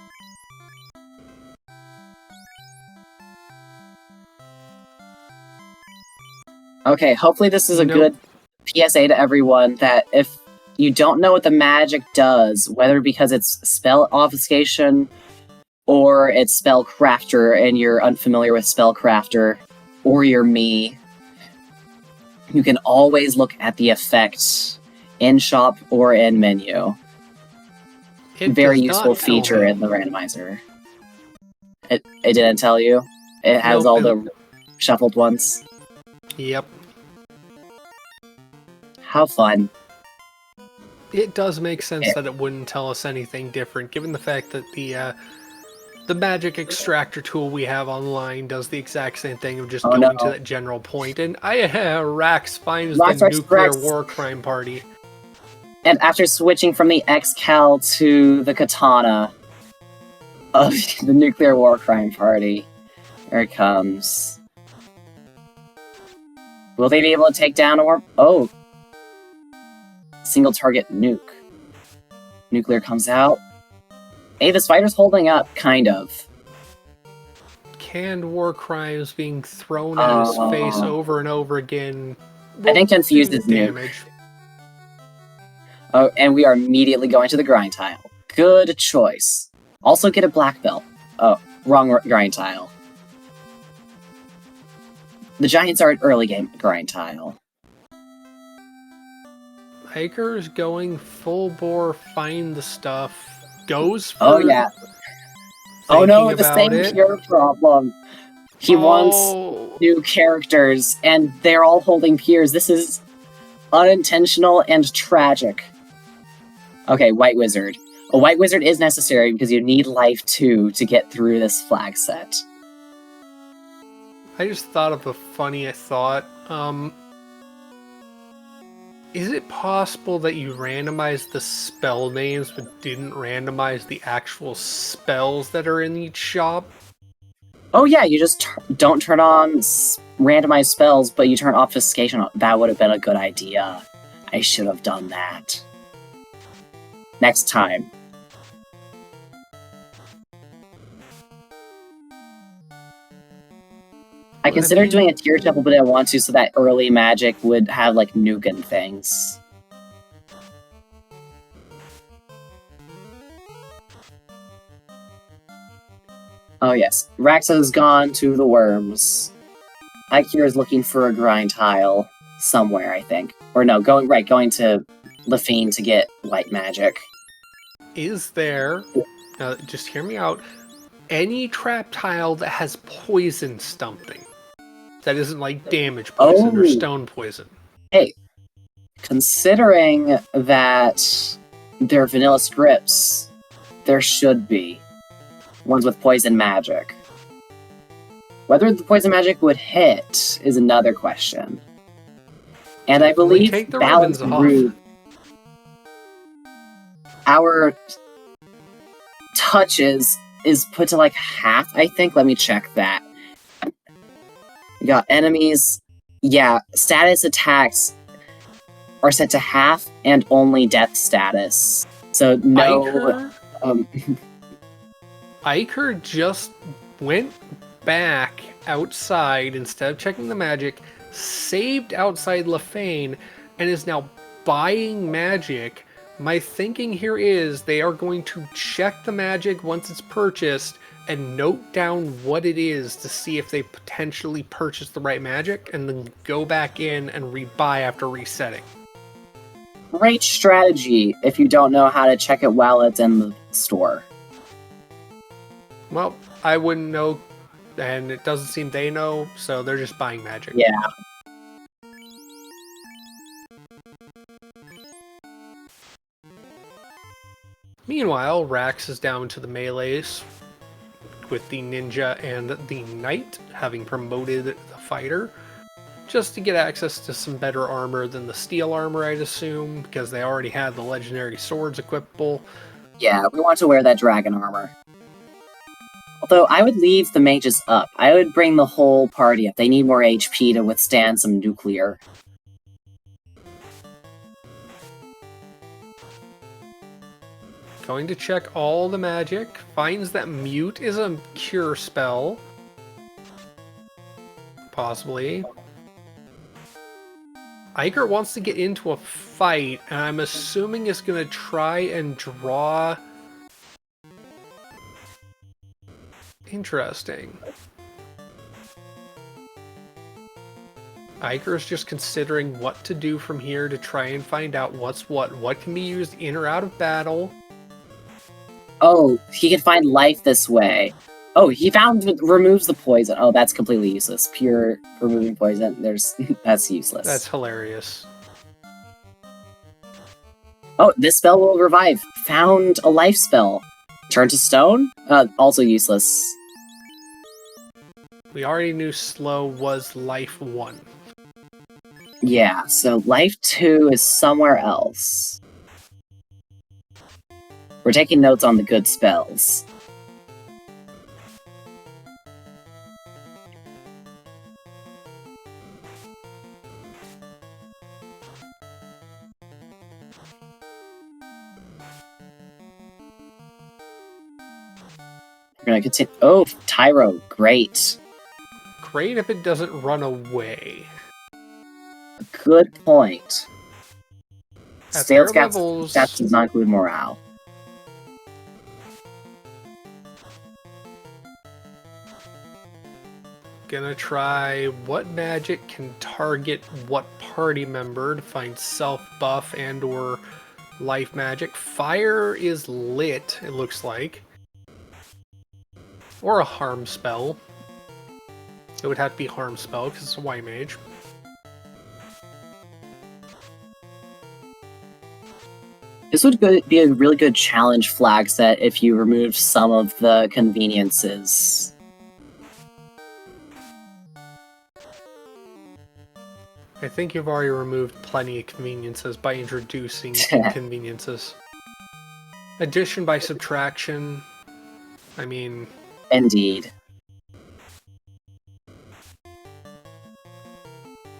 Okay, hopefully this is a good PSA to everyone that if you don't know what the magic does, whether because it's spell obfuscation or it's spellcrafter and you're unfamiliar with spellcrafter, or you're me, you can always look at the effects in shop or in menu. Very useful feature in the randomizer. It didn't tell you? It has all the shuffled ones? Yep. How fun. It does make sense that it wouldn't tell us anything different, given the fact that the magic extractor tool we have online does the exact same thing of just going to that general point. And Rax finds the nuclear war crime party. And after switching from the X-Cal to the katana of the nuclear war crime party, here it comes. Will they be able to take down or... Oh! Single target nuke. Nuclear comes out. Hey, this fighter's holding up, kind of. Canned war crimes being thrown at his face over and over again. I think confused is damage. Oh, and we are immediately going to the grind tile. Good choice. Also get a black belt. Oh, wrong grind tile. The Giants are an early game grind tile. Hiker's going full bore, find the stuff. Goes for... Oh, yeah. Oh no, the same pure problem. He wants new characters, and they're all holding peers. This is unintentional and tragic. Okay, White Wizard. A White Wizard is necessary because you need life 2 to get through this flag set. I just thought of a funny thought. Is it possible that you randomized the spell names but didn't randomize the actual spells that are in each shop? Oh yeah, you just don't turn on randomized spells, but you turn obfuscation on. That would have been a good idea. I should have done that. Next time. I considered doing a tier shuffle, but I didn't want to, so that early magic would have, like, nuke and things. Oh yes, Rax has gone to the worms. Eykir is looking for a grind tile somewhere, I think. Or no, going to Lefeinian to get white magic. Is there, just hear me out, any trap tile that has poison stumping? That isn't like damage poison or stone poison. Hey, considering that they're vanilla scripts, there should be ones with poison magic. Whether the poison magic would hit is another question. And I believe Balance Root, our touches is put to like half, I think. Let me check that. We got enemies. Yeah, status attacks are set to half and only death status. So no... Eykir just went back outside instead of checking the magic, saved outside Lefeinian, and is now buying magic. My thinking here is they are going to check the magic once it's purchased and note down what it is to see if they potentially purchased the right magic, and then go back in and rebuy after resetting. Great strategy if you don't know how to check it while it's in the store. Well, I wouldn't know, and it doesn't seem they know, so they're just buying magic. Yeah. Meanwhile, Rax is down to the melees with the ninja and the knight, having promoted the fighter, just to get access to some better armor than the steel armor, I'd assume, because they already had the legendary swords equipable. Yeah, we want to wear that dragon armor. Although, I would leave the mages up. I would bring the whole party up. They need more HP to withstand some nuclear. Going to check all the magic. Finds that mute is a cure spell. Possibly. Eykir wants to get into a fight, and I'm assuming is going to try and draw... Interesting. Eykir is just considering what to do from here to try and find out what's what can be used in or out of battle. Oh, he can find life this way. Oh, he removes the poison. Oh, that's completely useless. Pure removing poison. That's useless. That's hilarious. Oh, this spell will revive. Found a life spell. Turn to stone? Also useless. We already knew slow was life 1. Yeah, so life 2 is somewhere else. We're taking notes on the good spells. We're gonna continue. Oh, Tyro, great. Great if it doesn't run away. Good point. At Sales their gaps levels, does not include morale. gonna try what magic can target what party member to find self buff and or life magic. Fire is lit, it looks like. Or a harm spell. It would have to be harm spell because it's a white mage. This would be a really good challenge flag set if you removed some of the conveniences. I think you've already removed plenty of conveniences by introducing conveniences. Addition by subtraction. I mean... Indeed.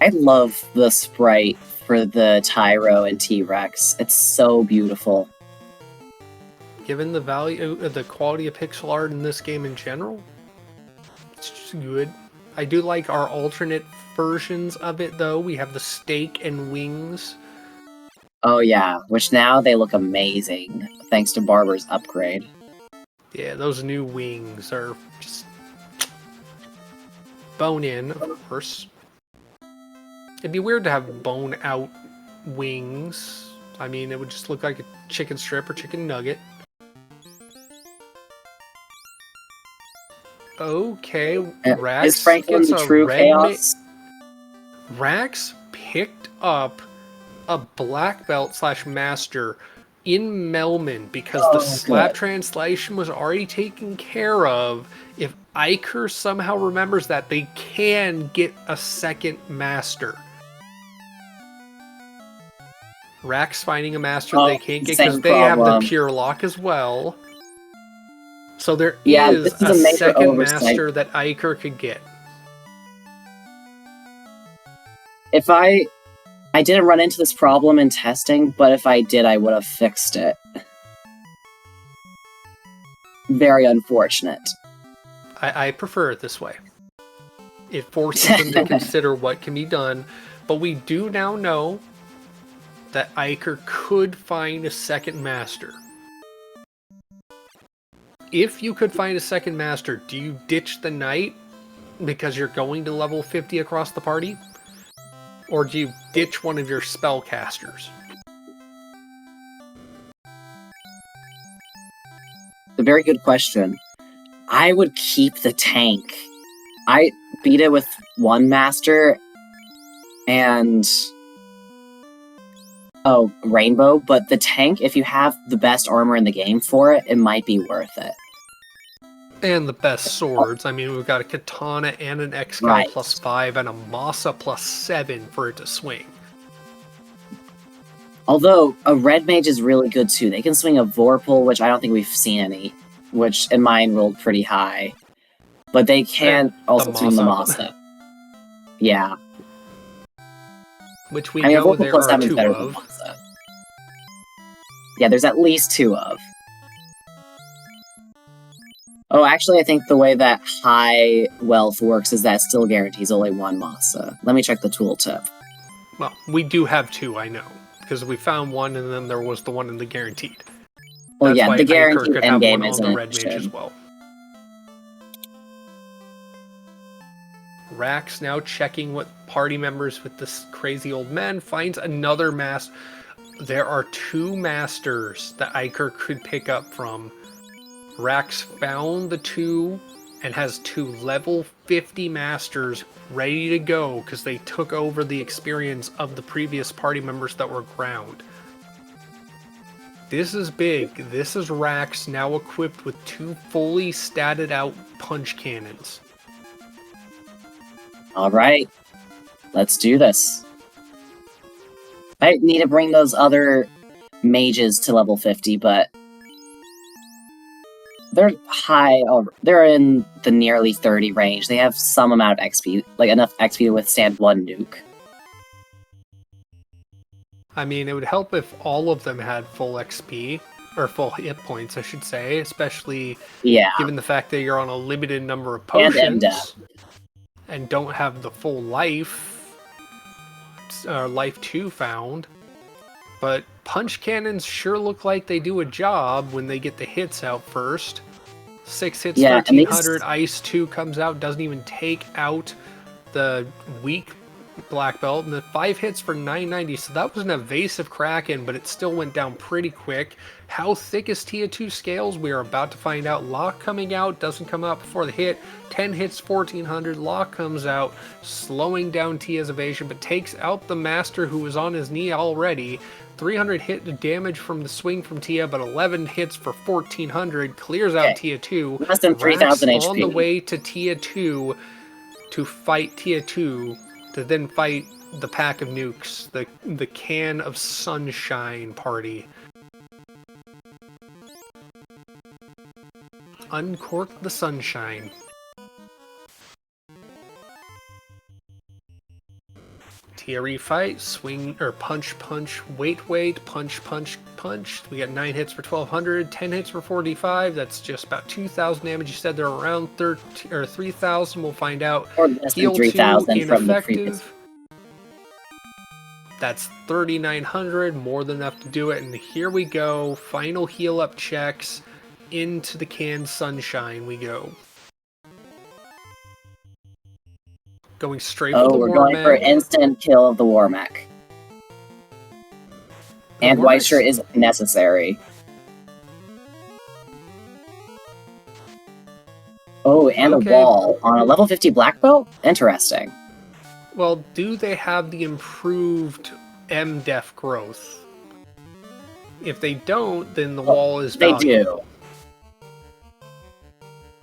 I love the sprite for the Tyro and T-Rex. It's so beautiful. Given the value, the quality of pixel art in this game in general, it's just good. I do like our alternate versions of it, though. We have the steak and wings. Oh yeah, which now they look amazing, thanks to Barber's upgrade. Yeah, those new wings are just bone in, of course. It'd be weird to have bone out wings. I mean, it would just look like a chicken strip or chicken nugget. Okay, Rax Is Franklin gets the a true red chaos? Rax picked up a black belt / master in Melman because the slap translation was already taken care of. If Eykir somehow remembers that, they can get a second master. Rax finding a master they can't get because they have the pure lock as well. So there is a second master that Eykir could get. If I didn't run into this problem in testing, but if I did, I would have fixed it. Very unfortunate. I prefer it this way. It forces them to consider what can be done, but we do now know that Eykir could find a second master. If you could find a second master, do you ditch the knight because you're going to level 50 across the party? Or do you ditch one of your spellcasters? A very good question. I would keep the tank. I beat it with one master, and Oh, Rainbow, but the tank, if you have the best armor in the game for it, it might be worth it. And the best swords. I mean, we've got a katana and an X-Cal Right. +5 and a Masa +7 for it to swing. Although, a red mage is really good too. They can swing a Vorpal, which I don't think we've seen any, which in mine rolled pretty high. But they can also swing the Masa. Yeah. Which we know there are two of. Yeah, there's at least 2 of. Oh, actually, I think the way that high wealth works is that it still guarantees only 1 Masa. Let me check the tooltip. Well, we do have 2, I know. Because we found one, and then there was the one in the guaranteed. Well, That's yeah, why the guaranteed could have endgame one is on an the red mage as well. Rax now checking what party members with this crazy old man finds another master. There are 2 masters that eykir could pick up from. Rax found the 2 and has 2 level 50 masters ready to go because they took over the experience of the previous party members that were ground. This is big. This is Rax now equipped with 2 fully statted out punch cannons. Alright, let's do this. I need to bring those other mages to level 50, but they're high. They're in the nearly 30 range. They have some amount of XP, like enough XP to withstand 1 nuke. I mean, it would help if all of them had full XP, or full hit points, I should say, especially given the fact that you're on a limited number of potions and don't have the full life, life 2 found. But punch cannons sure look like they do a job when they get the hits out first. 6 hits, 1300, Ice 2 comes out, doesn't even take out the weak black belt, and the 5 hits for 990, so that was an evasive Kraken, but it still went down pretty quick. How thick is Tia 2 scales? We are about to find out. Lock coming out, doesn't come out before the hit. 10 hits, 1400, Lock comes out, slowing down Tia's evasion, but takes out the master who was on his knee already. 300 hit damage from the swing from Tia, but 11 hits for 1400, clears out Tia 2. Less than 3000 HP. On the way to Tia 2 to fight Tia 2, to then fight the pack of nukes, the can of sunshine party. Uncork the sunshine. Tia refight, swing, or punch, punch, wait, punch, punch, punch. We got 9 hits for 1200, 10 hits for 45. That's just about 2000 damage. You said they're around 3000. We'll find out. Or less than 3000 from the previous. That's 3900, more than enough to do it. And here we go. Final heal up checks. Into the canned sunshine we go. Going straight for the we're going for instant kill of the war mech. And white shirt is necessary. Oh, and a wall on a level 50 black belt? Interesting. Well, do they have the improved MDef growth? If they don't, then the wall is valuable. They do.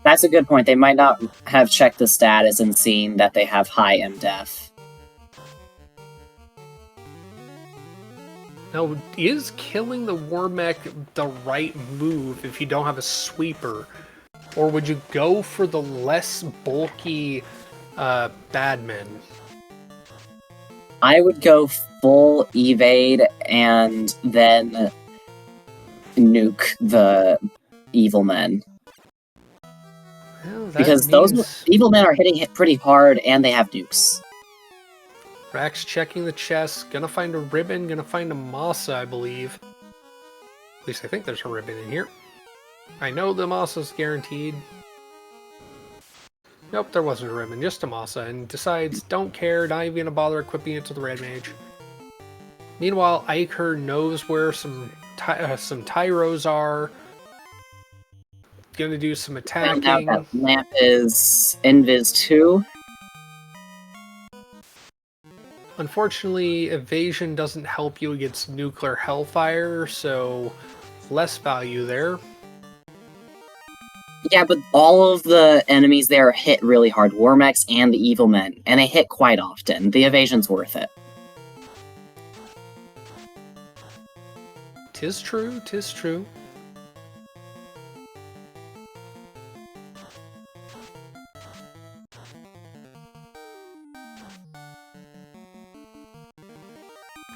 That's a good point. They might not have checked the status and seen that they have high MDef. Now, is killing the war mech the right move if you don't have a sweeper? Or would you go for the less bulky badmen? I would go full evade and then nuke the evil men. Well, because those evil men are hitting pretty hard and they have nukes. Rax checking the chest, gonna find a ribbon, gonna find a Masa, I believe. At least I think there's a ribbon in here. I know the Masa's guaranteed. Nope, there wasn't a ribbon, just a Masa, and decides, don't care, not even gonna bother equipping it to the red mage. Meanwhile, eykir knows where some Tyros are. Gonna do some attacking. And now that lamp is Invis 2. Unfortunately, evasion doesn't help you against nuclear hellfire, so less value there. Yeah, but all of the enemies there hit really hard. Warmechs and the Evil Men, and they hit quite often. The evasion's worth it. 'Tis true, 'tis true.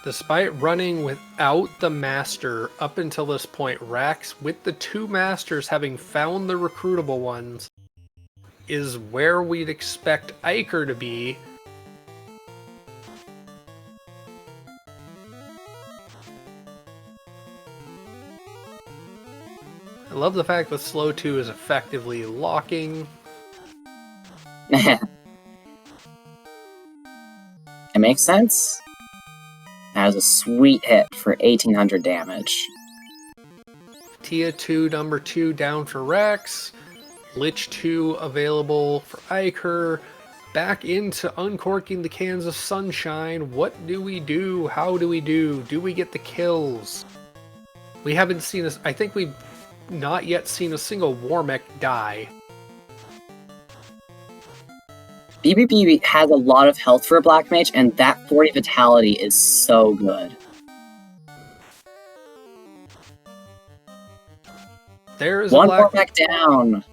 Despite running without the master up until this point, Rax, with the two masters having found the recruitable ones, is where we'd expect Eykir to be. I love the fact that Slow 2 is effectively locking. It makes sense. That was a sweet hit for 1800 damage. Tia 2, number 2 down for Rex. Lich 2 available for Eykir. Back into uncorking the cans of sunshine. What do we do? How do we do? Do we get the kills? We haven't seen this. I think we've not yet seen a single Warmech die. BBB has a lot of health for a Black Mage, and that 40 Vitality is so good. There is one more back down.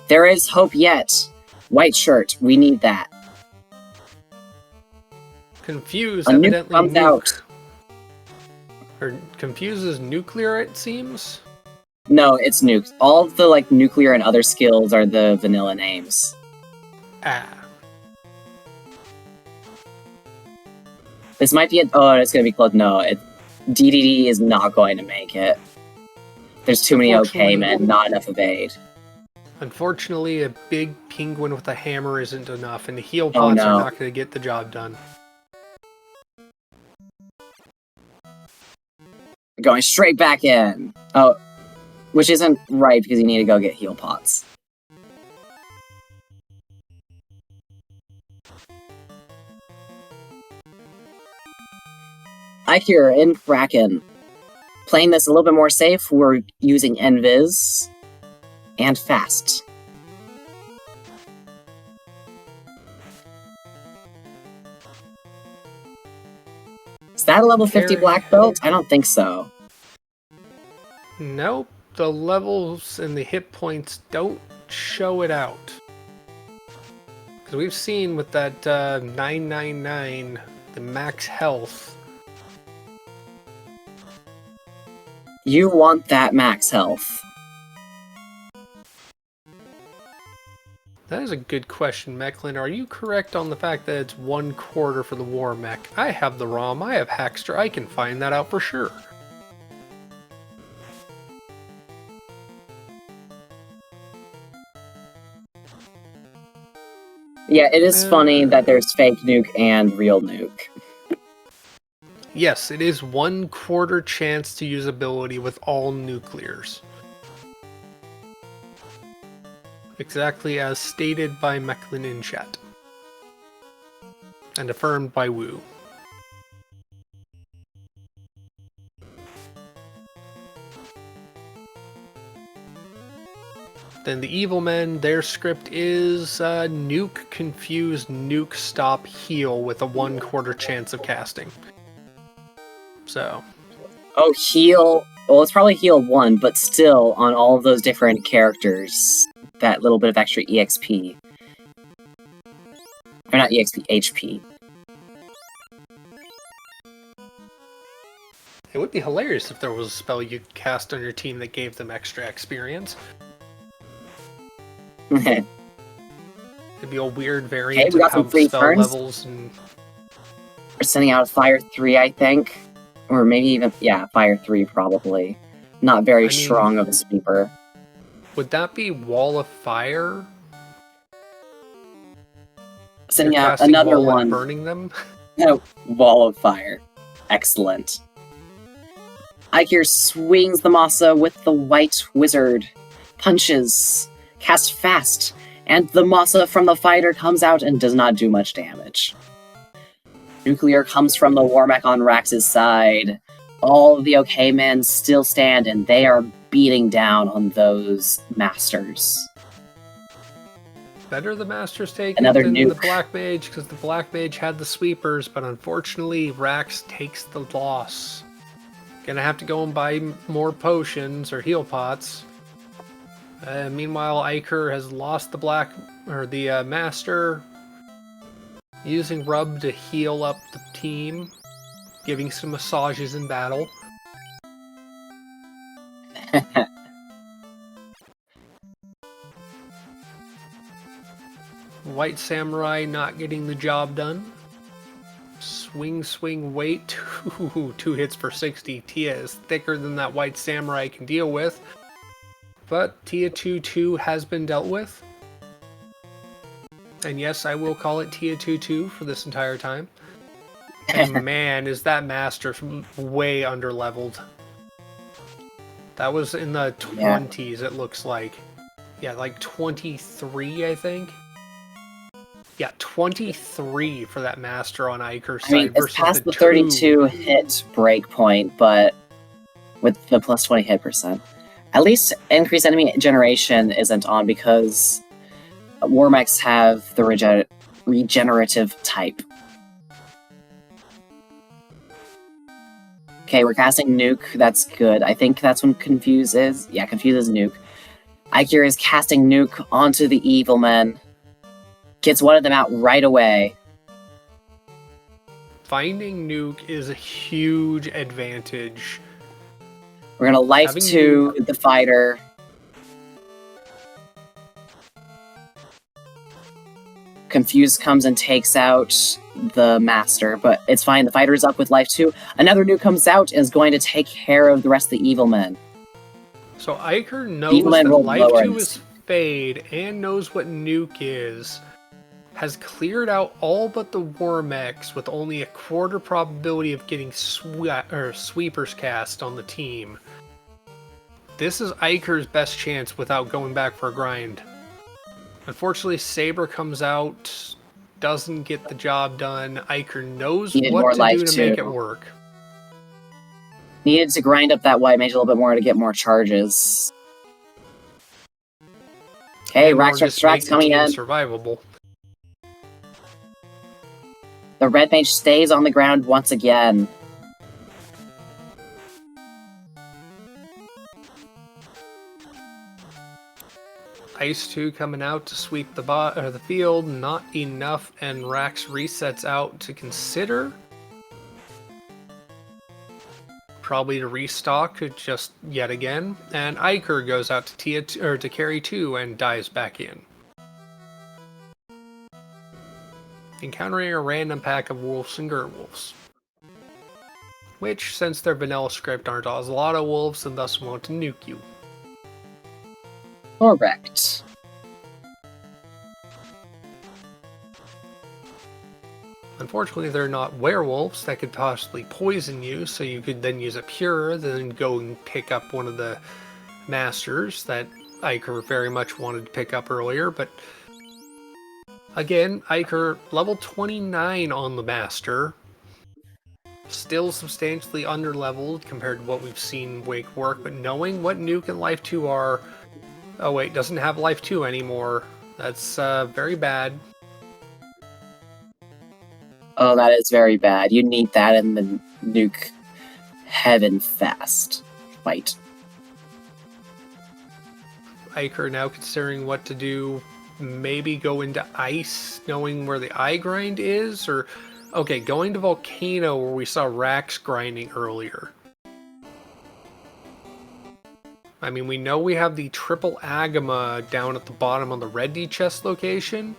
There is hope yet. White shirt, we need that. Confused, a nuke evidently comes out. Or confuses nuclear, it seems. No, it's nukes. All of the nuclear and other skills are the vanilla names. Ah. This might be it's gonna be close. No, DDD is not going to make it. There's too many OK men, not enough evade. Unfortunately, a big penguin with a hammer isn't enough, and the heal pots are not going to get the job done. Going straight back in. Oh, which isn't right because you need to go get heal pots. eykir in Kraken. Playing this a little bit more safe, we're using Envis and Fast. Is that a level 50 black belt? I don't think so. Nope, the levels and the hit points don't show it out. Because we've seen with that 999, the max health. You want that max health. That is a good question, Mechlin. Are you correct on the fact that it's 1/4 for the War Mech? I have the ROM, I have Hackster, I can find that out for sure. Yeah, it is funny that there's fake nuke and real nuke. Yes, it is 1/4 chance to use ability with all nuclears. Exactly as stated by Mechlin in chat. And affirmed by Wu. Then the Evil Men, their script is nuke, confuse, nuke, stop, heal with a 1/4 chance of casting. So. Oh, heal. Well, it's probably heal 1, but still, on all of those different characters, that little bit of extra EXP. Or not EXP, HP. It would be hilarious if there was a spell you could cast on your team that gave them extra experience. It'd be a weird variant of how spell levels and... We're sending out Fire 3, I think. Or maybe even, yeah, Fire 3 probably. Not very strong of a sweeper. Would that be Wall of Fire? Sending out another one. Burning them? Wall of Fire. Excellent. eykir swings the Masa with the White Wizard. Punches. Casts Fast. And the Masa from the fighter comes out and does not do much damage. Nuclear comes from the Warmech on Rax's side. All of the OK men still stand, and they are beating down on those masters. Better the Masters take Another it than the nuke. Black Mage, because the Black Mage had the sweepers, but unfortunately Rax takes the loss. Gonna have to go and buy more potions or heal pots. Meanwhile, eykir has lost the Master, using Rub to heal up the team, giving some massages in battle. White Samurai not getting the job done. Swing, swing, wait. 2 hits for 60. Tia is thicker than that White Samurai can deal with. But Tia 2-2 has been dealt with. And yes, I will call it Tia 2-2 for this entire time. And man, is that Master way underleveled. That was in the 20s, it looks like. Yeah, like 23, I think. Yeah, 23 for that Master on eykir's side. I mean, it's past the 32 hit breakpoint, but with the plus 20 hit percent. At least increased enemy generation isn't on because Warmechs have the regenerative type. Okay, we're casting Nuke. That's good. I think that's when Confuse is. Yeah, Confuse is Nuke. eykir is casting Nuke onto the Evil Men. Gets one of them out right away. Finding Nuke is a huge advantage. We're gonna life to the fighter. Confuse comes and takes out the Master, but it's fine. The fighter's up with life 2. Another Nuke comes out and is going to take care of the rest of the Evil Men. So eykir knows that life 2 is Fade and knows what Nuke is. Has cleared out all but the Warmechs with only a quarter probability of getting sweepers cast on the team. This is eykir's best chance without going back for a grind. Unfortunately, Saber comes out, doesn't get the job done. eykir knows what to do to make it work. Needed to grind up that White Mage a little bit more to get more charges. Okay, raxraxraxrax coming in. Survivable. The Red Mage stays on the ground once again. Ice 2 coming out to sweep the field, not enough, and Rax resets out to consider. Probably to restock just yet again, and eykir goes out to carry 2 and dives back in. Encountering a random pack of wolves and Gerwolves, which, since their vanilla script, aren't a lot of wolves and thus won't nuke you. Correct. Unfortunately, they're not werewolves that could possibly poison you, so you could then use a pure, then go and pick up one of the masters that eykir very much wanted to pick up earlier, but again, eykir level 29 on the Master. Still substantially underleveled compared to what we've seen Wake work, but knowing what Nuke and Life 2 are... Oh wait, doesn't have Life 2 anymore. That's very bad. Oh, that is very bad. You need that in the Nuke heaven fast fight. eykir now considering what to do. Maybe go into Ice, knowing where the eye grind is, or... Okay, going to Volcano where we saw Rax grinding earlier. I mean, we know we have the triple Agama down at the bottom on the Red D chest location.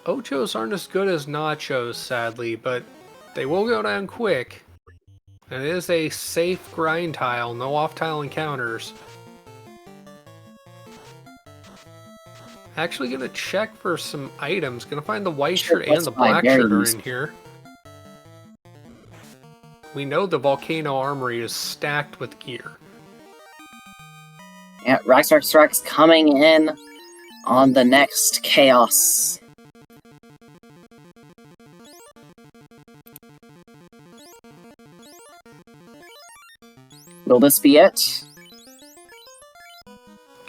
Ochos aren't as good as Nachos, sadly, but they will go down quick. And it is a safe grind tile, no off-tile encounters. Actually gonna check for some items. Gonna find the white shirt and the black shirt are in here. We know the Volcano Armory is stacked with gear. Yeah, raxraxraxrax coming in on the next Chaos. Will this be it?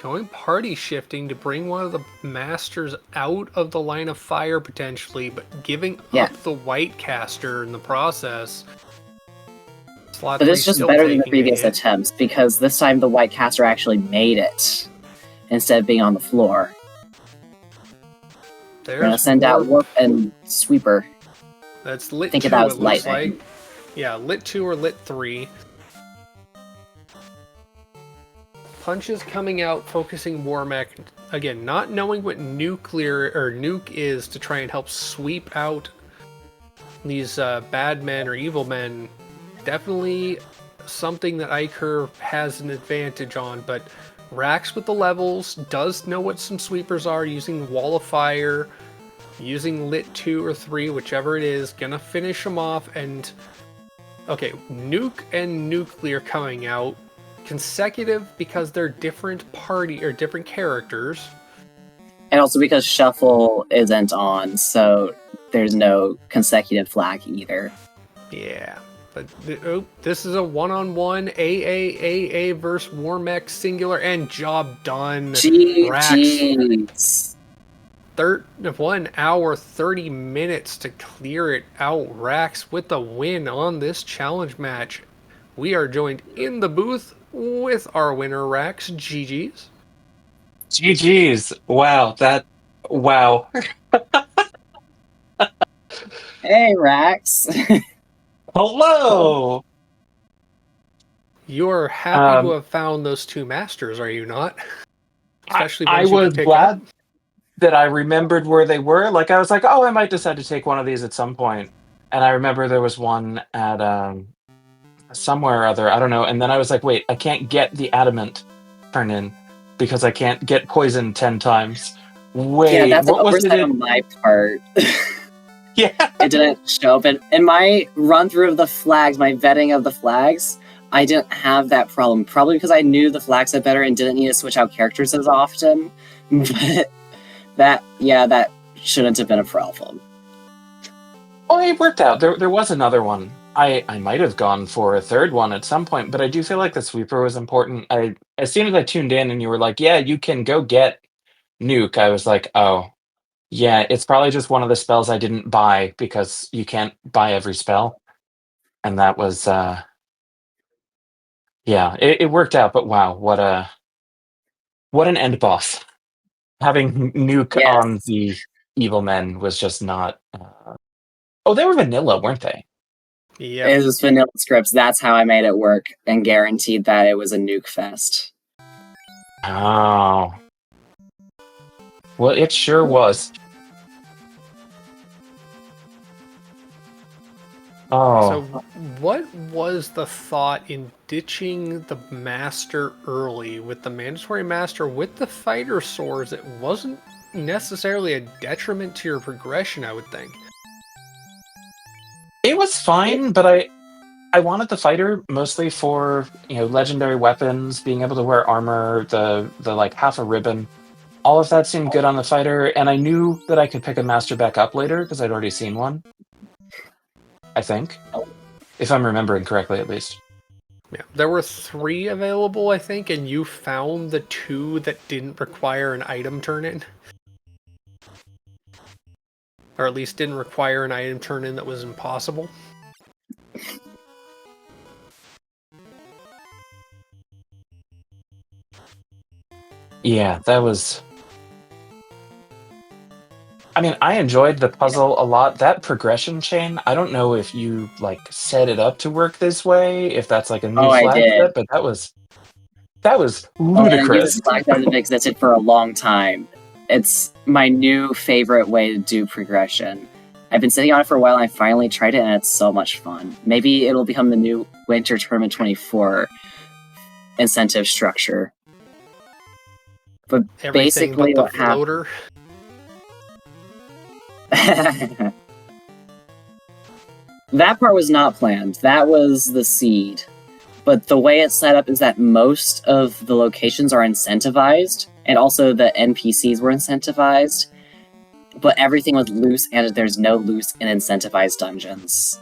Going party shifting to bring one of the masters out of the line of fire potentially, but giving up the white caster in the process. Slot But 3 it's just still better than the taking a previous hit. attempts, because this time the white caster actually made it, instead of being on the floor. We're gonna send out Warp and Sweeper. That's lit Think 2, of that it as looks lightning. like. Yeah, lit 2 or lit 3. Punches coming out, focusing Warmech. Again, not knowing what nuke is to try and help sweep out these bad men or evil men. Definitely something that eykir has an advantage on, but Rax with the levels does know what some sweepers are, using Wall of Fire, using lit 2 or 3, whichever it is, gonna finish them off. And okay, nuke and nuclear coming out consecutive because they're different party or different characters, and also because shuffle isn't on, so there's no consecutive flag either. Yeah, but this is a one-on-one AA versus Warmech singular, and job done. GG's. 1 hour 30 minutes to clear it out. Rax with the win on this challenge match. We are joined in the booth with our winner, Rax. GG's. GG's. Wow. Wow. Hey, Rax. Hello. You're happy to have found those 2 masters, are you not? Especially I ones you was can pick glad up. that I remembered where they were. Like, I was like, oh, I might decide to take one of these at some point. And I remember there was one at somewhere or other. I don't know. And then I was like, wait, I can't get the adamant turn in because I can't get poisoned 10 times. Wait, Yeah, that's what an was oversight it? on my part. Yeah. It didn't show up. In my run-through of the flags, my vetting of the flags, I didn't have that problem. Probably because I knew the flag set better and didn't need to switch out characters as often. But that shouldn't have been a problem. Well, it worked out. There was another one. I might have gone for a third one at some point, but I do feel like the sweeper was important. As soon as I tuned in and you were like, yeah, you can go get nuke, I was like, oh, yeah, it's probably just one of the spells I didn't buy because you can't buy every spell. And that was, yeah, it worked out, but wow, what an end boss. Having nuke on the evil men was just not... Oh, they were vanilla, weren't they? Yeah, It was vanilla scripts. That's how I made it work and guaranteed that it was a nuke fest. Oh. Well, it sure was. Oh. So what was the thought in ditching the master early with the mandatory master with the fighter swords? It wasn't necessarily a detriment to your progression, I would think. It was fine, but I wanted the fighter mostly for, legendary weapons, being able to wear armor, the like half a ribbon. All of that seemed good on the fighter, and I knew that I could pick a master back up later because I'd already seen one. I think. If I'm remembering correctly, at least. Yeah, there were 3 available, I think, and you found the 2 that didn't require an item turn-in. Or at least didn't require an item turn-in that was impossible. Yeah, that was... I mean, I enjoyed the puzzle a lot. That progression chain, I don't know if you, set it up to work this way, if that's, a new flag set, but that was ludicrous. This flag set has existed for a long time. It's my new favorite way to do progression. I've been sitting on it for a while, and I finally tried it, and it's so much fun. Maybe it'll become the new Winter Tournament 24 incentive structure. But Everything basically but what the floater. That part was not planned. That was the seed. But the way it's set up is that most of the locations are incentivized, and also the NPCs were incentivized, but everything was loose, and there's no loose and incentivized dungeons.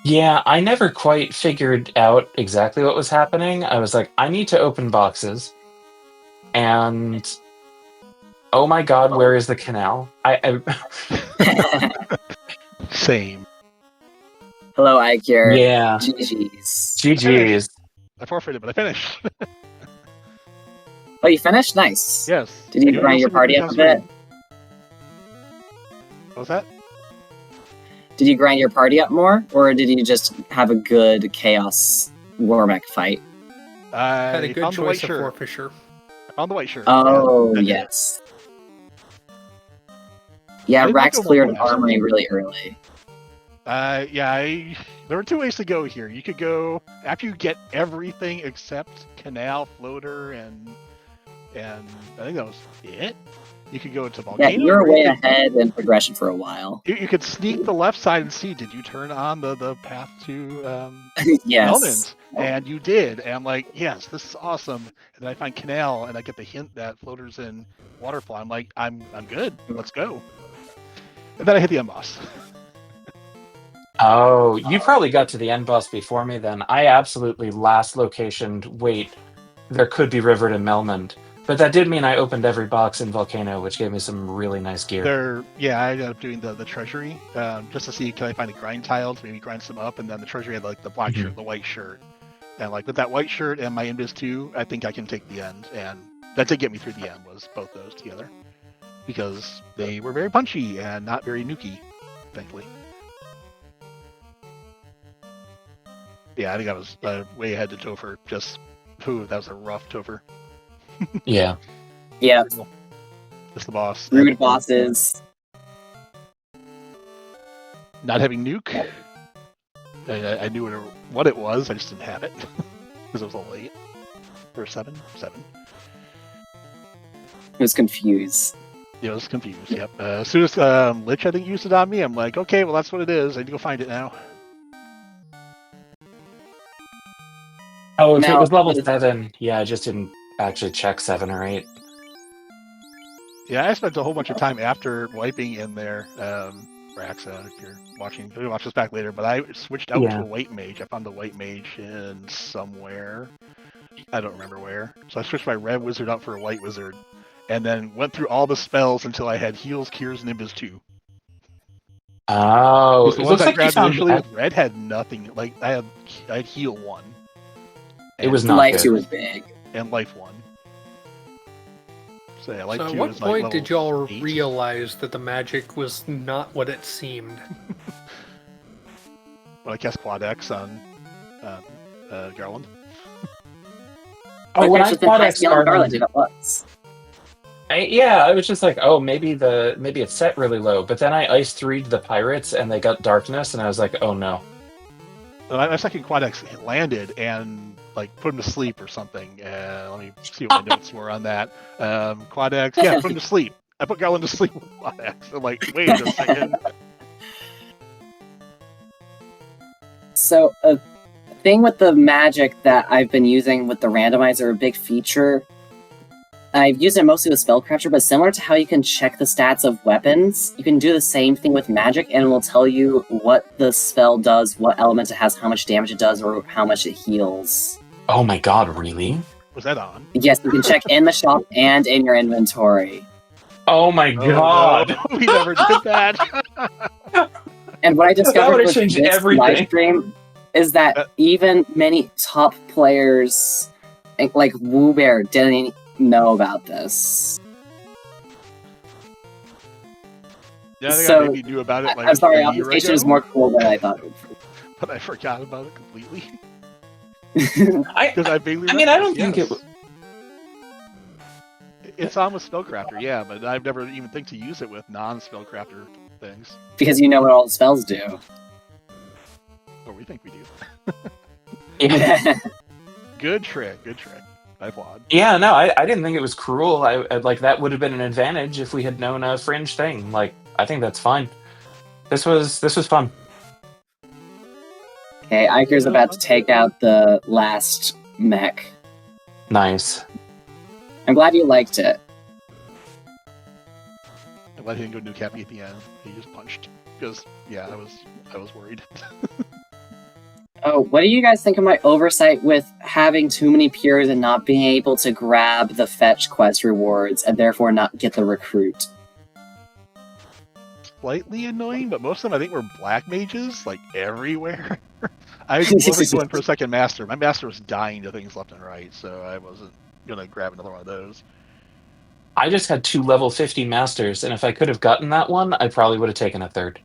Yeah, I never quite figured out exactly what was happening. I was like, I need to open boxes, and oh my god, where is the canal? Same. Hello, eykir. Yeah, GG's. GG's. I forfeited, but I finished. Oh, you finished? Nice. Yes. Did you You'll grind see your me party finish up on a bit? screen. What was that? Did you grind your party up more, or did you just have a good chaos Warmech fight? Had a I good found the white choice of shirt. Forfisher. I found the white shirt. Oh, Yeah, yes. Yeah, I didn't Rax like cleared overpass. armory really early. There were 2 ways to go here. You could go after you get everything except canal, floater, and I think that was it. You could go to volcano. Yeah, you were or way you could- ahead in progression for a while. You could sneak the left side and see, did you turn on the path to Yes. Melman's? And you did. And I'm like, yes, this is awesome. And then I find canal and I get the hint that floater's in waterfall. I'm like, I'm good. Let's go. And then I hit the end boss. Oh, you probably got to the end boss before me then. I absolutely last locationed, wait, there could be River to Melmond. But that did mean I opened every box in Volcano, which gave me some really nice gear. I ended up doing the treasury just to see, can I find a grind tile to maybe grind some up? And then the treasury had like the black shirt, the white shirt. And like with that white shirt and my Invis 2, I think I can take the end. And that did get me through the end, was both those together. Because they were very punchy and not very nuky, thankfully. Yeah, I think I was way ahead to Topher. That was a rough Topher. Yeah. Yeah, Just the boss. rude bosses. Not having nuke. I knew what it was, I just didn't have it. Because it was a little late. Or 7? 7. I was confused. Yeah, I was confused, yep. As soon as Lich, I think, used it on me, I'm like, okay, well, that's what it is. I need to go find it now. Oh, if it Now- was level 7, yeah, I just didn't actually check 7 or 8. Yeah, I spent a whole bunch of time after wiping in there. Rax, if you're watching, you'll watch this back later, but I switched out to a white mage. I found the white mage in somewhere. I don't remember where. So I switched my red wizard out for a white wizard, and then went through all the spells until I had heals, cures, and Invis 2. Oh, The it ones looks I like you grabbed found initially that. with red had nothing. Like I had heal 1. It was not Life good. 2 was big. And life 1. So yeah, life So 2 at what is like point level did y'all 8. realize that the magic was not what it seemed? When I cast Quad X on Garland. Oh, when I just fought high X skill on Garland, Garland, it was. I was just like, oh, maybe it's set really low. But then I Ice 3'd the pirates and they got darkness, and I was like, oh no. My second Quad X landed and like put him to sleep or something. Let me see what my notes were on that. Quad X, yeah, put him to sleep. I put Garland to sleep with Quad X. I'm like, wait a second. So, a thing with the magic that I've been using with the randomizer, a big feature, I've used it mostly with Spellcrafter, but similar to how you can check the stats of weapons, you can do the same thing with magic, and it will tell you what the spell does, what element it has, how much damage it does, or how much it heals. Oh my god, really? Was that on? Yes, you can check in the shop and in your inventory. Oh my god. Oh, no, we never did that. And what I discovered would've with changed this everything. live stream is that even many top players, like Woobear, didn't know about this. Yeah, I think So, I maybe knew about it. Like I'm sorry, a year Obfuscation ago, is more cool than I thought it would be. but I forgot about it completely I because I vaguely. mean, I don't think it. It's on with Spellcrafter, yeah, but I've never even think to use it with non-Spellcrafter things. Because you know what all the spells do. Or we think we do. Yeah. Good trick, good trick. I applaud. Yeah, no, I didn't think it was cruel. I like that would have been an advantage if we had known a fringe thing. Like, I think that's fine. This was fun. Okay, Eykir's about to take out the last mech. Nice. I'm glad you liked it. I let him go nuke happy at the end. He just punched because yeah, I was worried. Oh, what do you guys think of my oversight with having too many peers and not being able to grab the fetch quest rewards and therefore not get the recruit? Slightly annoying, but most of them I think were black mages, like everywhere. I wasn't going for a second master. My master was dying to things left and right, so I wasn't gonna grab another one of those. I just had 2 level 50 masters, and if I could have gotten that one, I probably would have taken a third.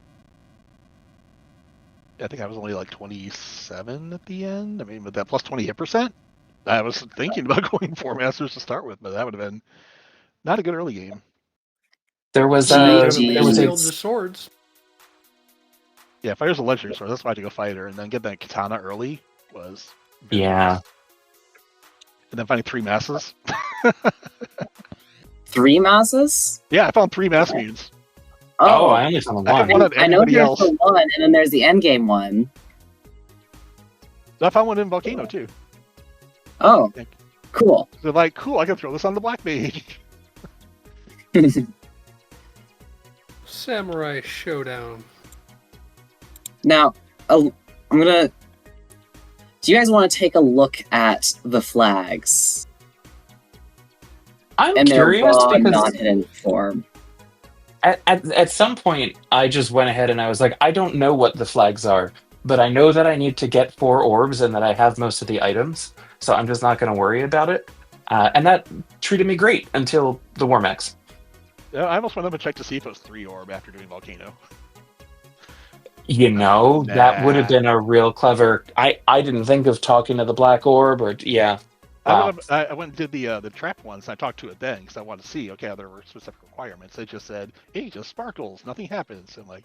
I think I was only like 27 at the end. I mean, with that plus 20 hit percent, I was thinking about going 4 masters to start with, but that would have been not a good early game. There was Legitimately there was skilled a the swords. Yeah, fire's a legendary sword. That's why I had to go fighter, and then get that katana early was very yeah. nice. And then finding 3 masses. 3 masses? Yeah, I found 3 mass mutants. Oh, I only found I found one. one on I know everybody there's else. the one, and then there's the endgame one. I found one in Volcano too. Oh, cool. They're like, cool, I can throw this on the black mage. Samurai Showdown. Now, I'm gonna... Do you guys want to take a look at the flags? I'm And their curious raw, because non-hidden form. at some point I just went ahead and I was like, I don't know what the flags are, but I know that I need to get 4 orbs and that I have most of the items, so I'm just not going to worry about it. And that treated me great until the Warmax. I almost went up and checked to see if it was 3 orb after doing Volcano. You know, that would have Nah. been a real clever. I didn't think of talking to the Black Orb, or yeah. Wow. I went and did the trap ones, and I talked to it then because I wanted to see, okay, there were specific requirements. It just said, hey, just sparkles, nothing happens. I'm like,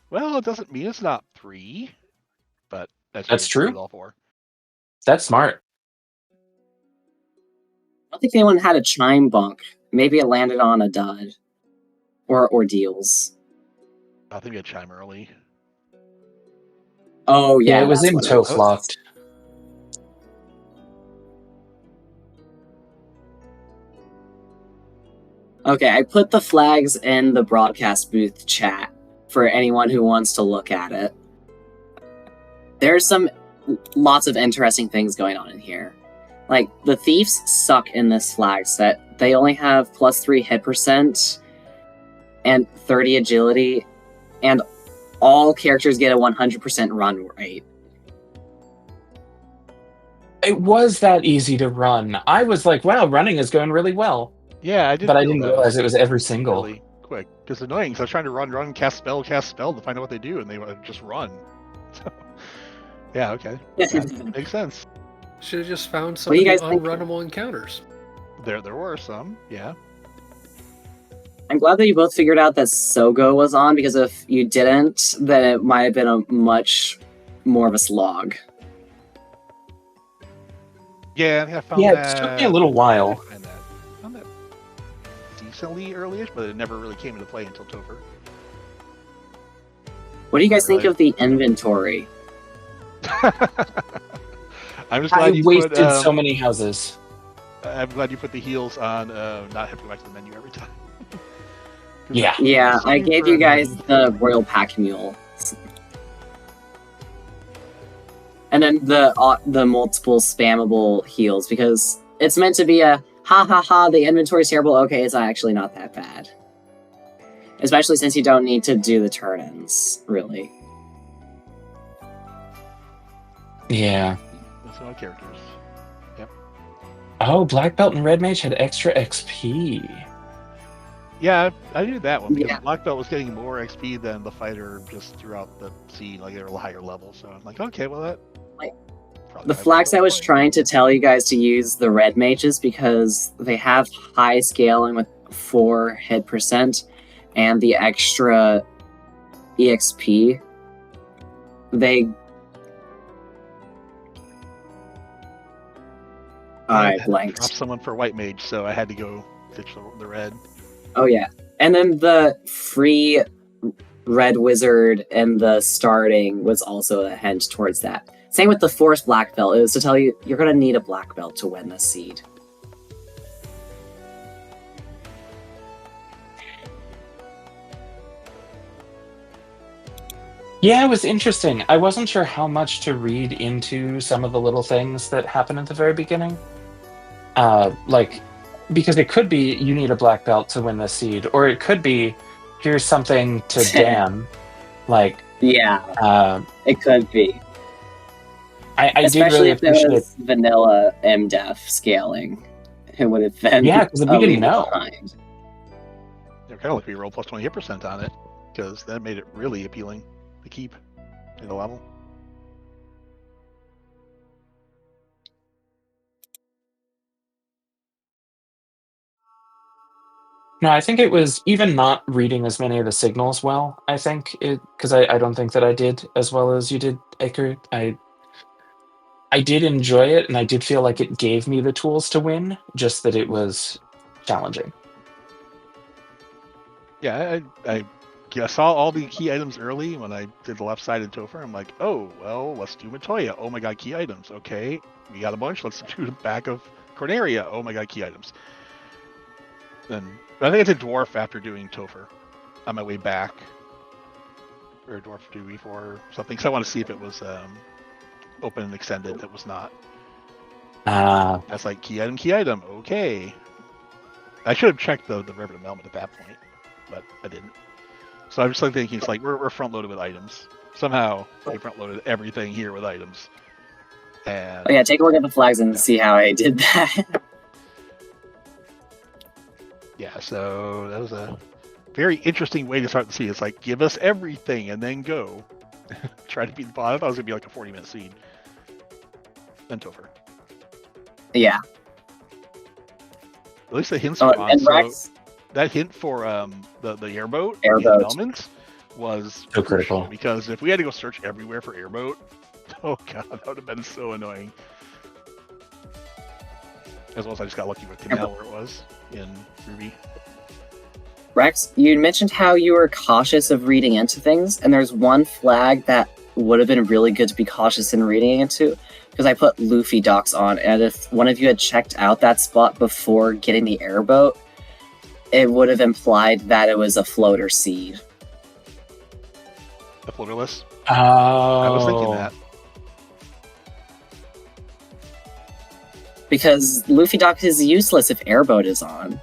well, it doesn't mean it's not 3, but That's true. All 4. That's smart. I don't think anyone had a chime bunk. Maybe it landed on a dud. Or ordeals. I think we had chime early. Oh, yeah. It was that's in what it Toph was. locked. Okay, I put the flags in the broadcast booth chat for anyone who wants to look at it. There's lots of interesting things going on in here. Like, the thieves suck in this flag set. They only have +3 hit percent and 30 agility, and all characters get a 100% run rate. It was that easy to run. I was like, wow, running is going really well. Yeah, I did. But I feel didn't that realize it was every single. really quick. Because annoying, because I was trying to run, cast spell to find out what they do, and they would just run. So, yeah, okay. That makes sense. Should have just found some What of do the you guys think? unrunnable encounters. There were some, yeah. I'm glad that you both figured out that Sogo was on, because if you didn't, then it might have been a much more of a slog. Yeah, I found Yeah, that. it took me a little while. I found that decently early-ish, but it never really came into play until Topher. What do you guys think Really? of the inventory? I'm just I glad you wasted put. so many houses. I'm glad you put the heals on. Not have to go back to the menu every time. Yeah. Yeah, I Super gave you guys annoying. the Royal Pack Mule. And then the multiple spammable heals, because it's meant to be a ha ha ha, the inventory's terrible. Okay, it's actually not that bad. Especially since you don't need to do the turn-ins, really. Yeah. That's all characters. Yep. Oh, Black Belt and Red Mage had extra XP. Yeah, I knew that one because Yeah. Black Belt was getting more XP than the fighter just throughout the scene, like they were a higher level. So I'm like, okay, well that. Like, probably The might be flags I was point. trying to tell you guys to use the red mages because they have high scaling with 4 hit percent and the extra EXP. I had to blanked. drop someone for white mage, so I had to go ditch the red. Oh yeah. And then the free red wizard and the starting was also a hint towards that. Same with the force black belt. It was to tell you you're gonna need a black belt to win this seed. Yeah, it was interesting. I wasn't sure how much to read into some of the little things that happen at the very beginning. Like, because it could be you need a black belt to win this seed, or it could be here's something to damn. Like, Yeah, it could be. I did Especially really if there appreciate. was vanilla MDEF scaling. It would have been Yeah, because we a didn't leap know. behind. They're kind of like we roll plus 20 hit percent on it, because that made it really appealing to keep in the level. No, I think it was even not reading as many of the signals well. I think it because I don't think that I did as well as you did, eykir. I did enjoy it, and I did feel like it gave me the tools to win. Just that it was challenging. Yeah, I saw all the key items early when I did the left-sided Topher. I'm like, oh, well, let's do Matoya. Oh my god, key items. Okay, we got a bunch. Let's do the back of Corneria. Oh my god, key items. Then I think I did Dwarf after doing Topher on my way back. Or Dwarf 2v4 or something. So I want to see if it was open and extended. It was not. That's like key item. Okay. I should have checked the Revenant element at that point, but I didn't. So I'm just like thinking, it's like we're front loaded with items. Somehow they front loaded everything here with items. And Oh yeah, take a look at the flags and see how I did that. yeah, so that was a very interesting way to start the seed. It's like, give us everything and then go. Try to beat the boss. I thought it was going to be like a 40-minute seed. Then Topher. Yeah. At least the hints Oh, were on. and So Rex, that hint for the airboat, Airboat. the elements, was So crucial. critical. Because if we had to go search everywhere for airboat, oh god, that would have been so annoying. As well as I just got lucky with Canal where it was in Ruby. Rex, you mentioned how you were cautious of reading into things, and there's one flag that would have been really good to be cautious in reading into, because I put Luffy docks on, and if one of you had checked out that spot before getting the airboat, it would have implied that it was a floater seed. The floaterless. Oh, I was thinking that. Because Luffy dock is useless if airboat is on.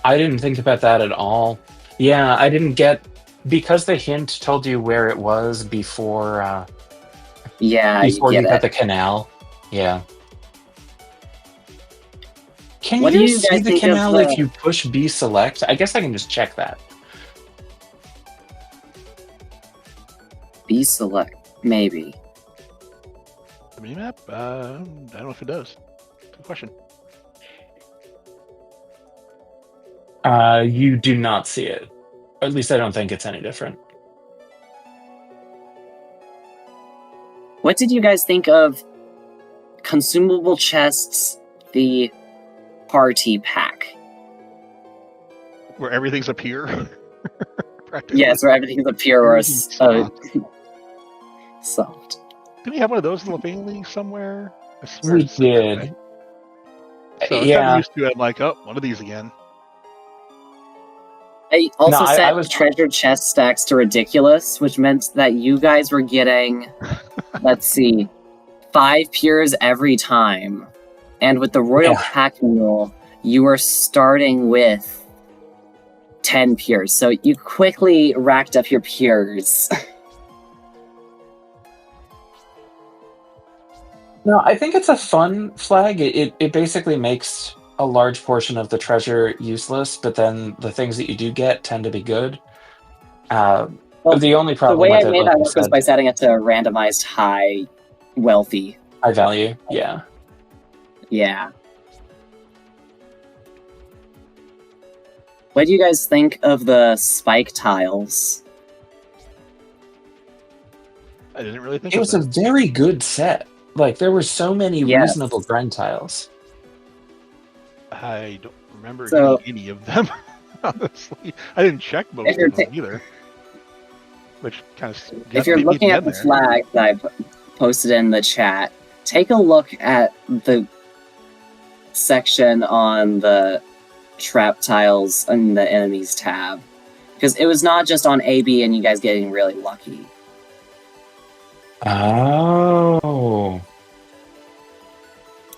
I didn't think about that at all. Yeah, I didn't get because the hint told you where it was before. Yeah, Before you you get got it. the canal. Yeah. Can What do you you see guys the think of canal the- if you push B select? I guess I can just check that. B select, maybe. The minimap? I don't know if it does. Good question. You do not see it. Or at least I don't think it's any different. What did you guys think of consumable chests, the party pack? Where everything's up here. Practically. Yes, where everything's a pure or Everything's soft. Didn't we have one of those in the Lefeinian League somewhere? I swear We it said that did. way. So I'm Yeah. used to it. I'm like, oh, one of these again. I also I set was- treasure chest stacks to ridiculous, which meant that you guys were getting, let's see, 5 pures every time. And with the Royal Yeah. Pack Mule, you were starting with 10 pures. So you quickly racked up your pures. No, I think it's a fun flag. It basically makes a large portion of the treasure useless, but then the things that you do get tend to be good. Well, The only the problem way with I it, made like that you work was said, by setting it to randomized high wealthy. high value. Yeah. Yeah. What do you guys think of the spike tiles? I didn't really think It of was a that. very good set. Like there were so many Yes. reasonable grind tiles. I don't remember So- getting any of them. Honestly, I didn't check most If you're of them either. Which kind of If you're looking at the flag that I posted in the chat, take a look at the section on the trap tiles in the enemies tab. Because it was not just on AB and you guys getting really lucky. Oh.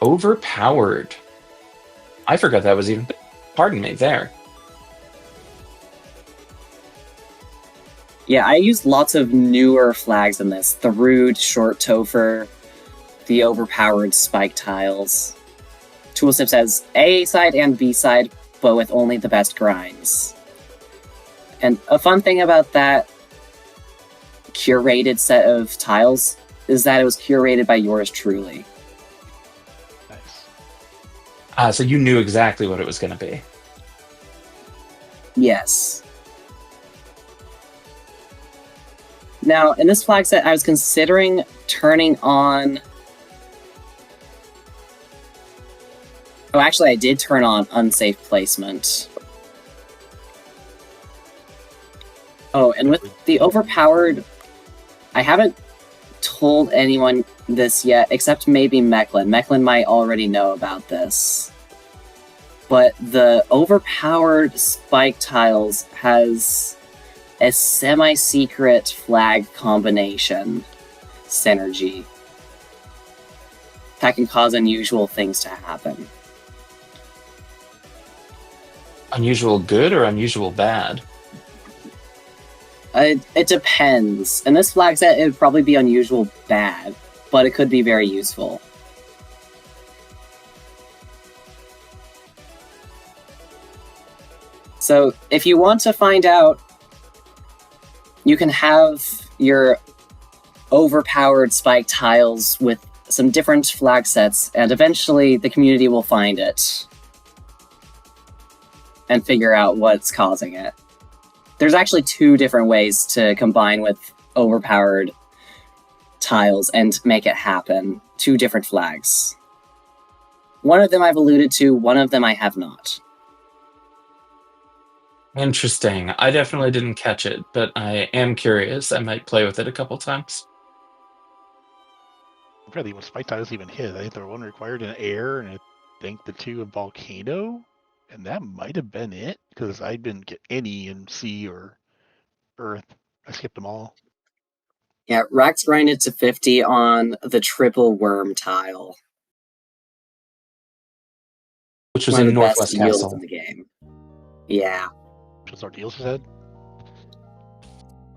Overpowered. I forgot that was even... Pardon me, there. Yeah, I used lots of newer flags in this. The Rude, Short Topher, the Overpowered Spike Tiles. Tooltip says A side and B side, but with only the best grinds. And a fun thing about that curated set of tiles is that it was curated by yours truly. Nice. So you knew exactly what it was going to be. Yes. Now, in this flag set, I was considering turning on... Oh, actually, I did turn on unsafe placement. Oh, and with the overpowered... I haven't told anyone this yet, except maybe Mechlin. Mechlin might already know about this. But the overpowered spike tiles has a semi-secret flag combination synergy that can cause unusual things to happen. Unusual good or unusual bad? It depends. In this flag set, it would probably be unusual bad, but it could be very useful. So, if you want to find out, you can have your overpowered spike tiles with some different flag sets, and eventually the community will find it and figure out what's causing it. There's actually 2 different ways to combine with overpowered tiles and make it happen. 2 different flags. One of them I've alluded to, one of them I have not. Interesting. I definitely didn't catch it, but I am curious. I might play with it a couple times. I'm trying to think what spike tiles even hit. I think the one required in air, and I think the 2 in volcano, and that might have been it, because I didn't get any in sea or earth. I skipped them all. Yeah, Rax grinded to 50 on the triple worm tile. Which was One of in the best Northwest yields Castle. in the game. Yeah. Which was our deals said?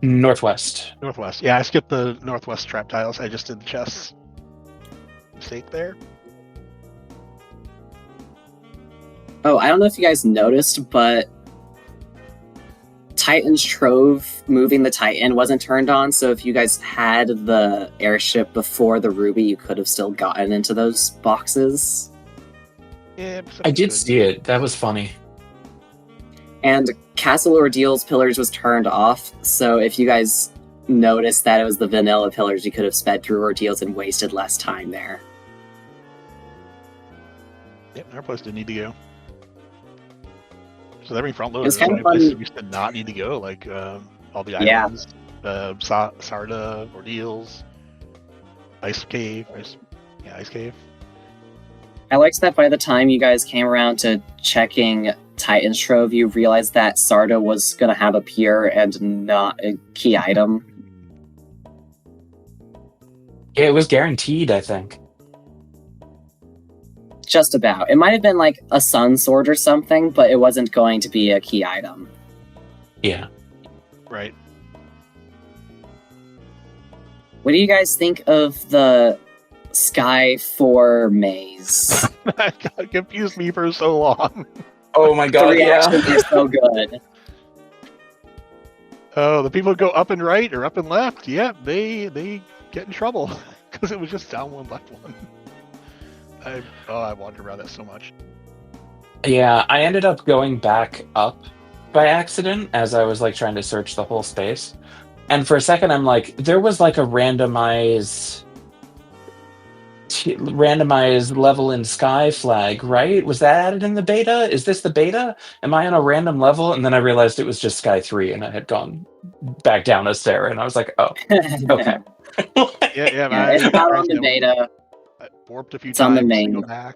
Northwest. Northwest. Yeah, I skipped the Northwest trap tiles. I just did the chests. Mistake there. Oh, I don't know if you guys noticed, but Titan's Trove, moving the Titan, wasn't turned on, so if you guys had the airship before the Ruby, you could have still gotten into those boxes. Yeah, I did see it. That was funny. And Castle Ordeals Pillars was turned off, so if you guys noticed that it was the vanilla pillars, you could have sped through Ordeals and wasted less time there. Yep, our place didn't need to go. So every front loader, It's kind of places fun. we used to not need to go, like all the Yeah. islands, Sarda, Ordeals, Ice Cave, Ice Cave. I liked that by the time you guys came around to checking Titan's Trove, you realized that Sarda was going to have a pier and not a key item. Yeah, it was guaranteed, I think. Just about. It might have been like a sun sword or something, but it wasn't going to be a key item. Yeah. Right. What do you guys think of the Sky 4 maze? That confused me for so long. Oh my The god, yeah. reactions are so good. Oh, the people who go up and right or up and left, yeah, they get in trouble because it was just down one, left one. I wandered around that so much. Yeah, I ended up going back up by accident as I was like trying to search the whole space. And for a second I'm like, there was like a randomized level in Sky flag, right? Was that added in the beta? Is this the beta? Am I on a random level? And then I realized it was just Sky 3 and I had gone back down as Sarah and I was like, oh, okay. Yeah, It's not on the beta. I warped a few It's on times the to main. go back.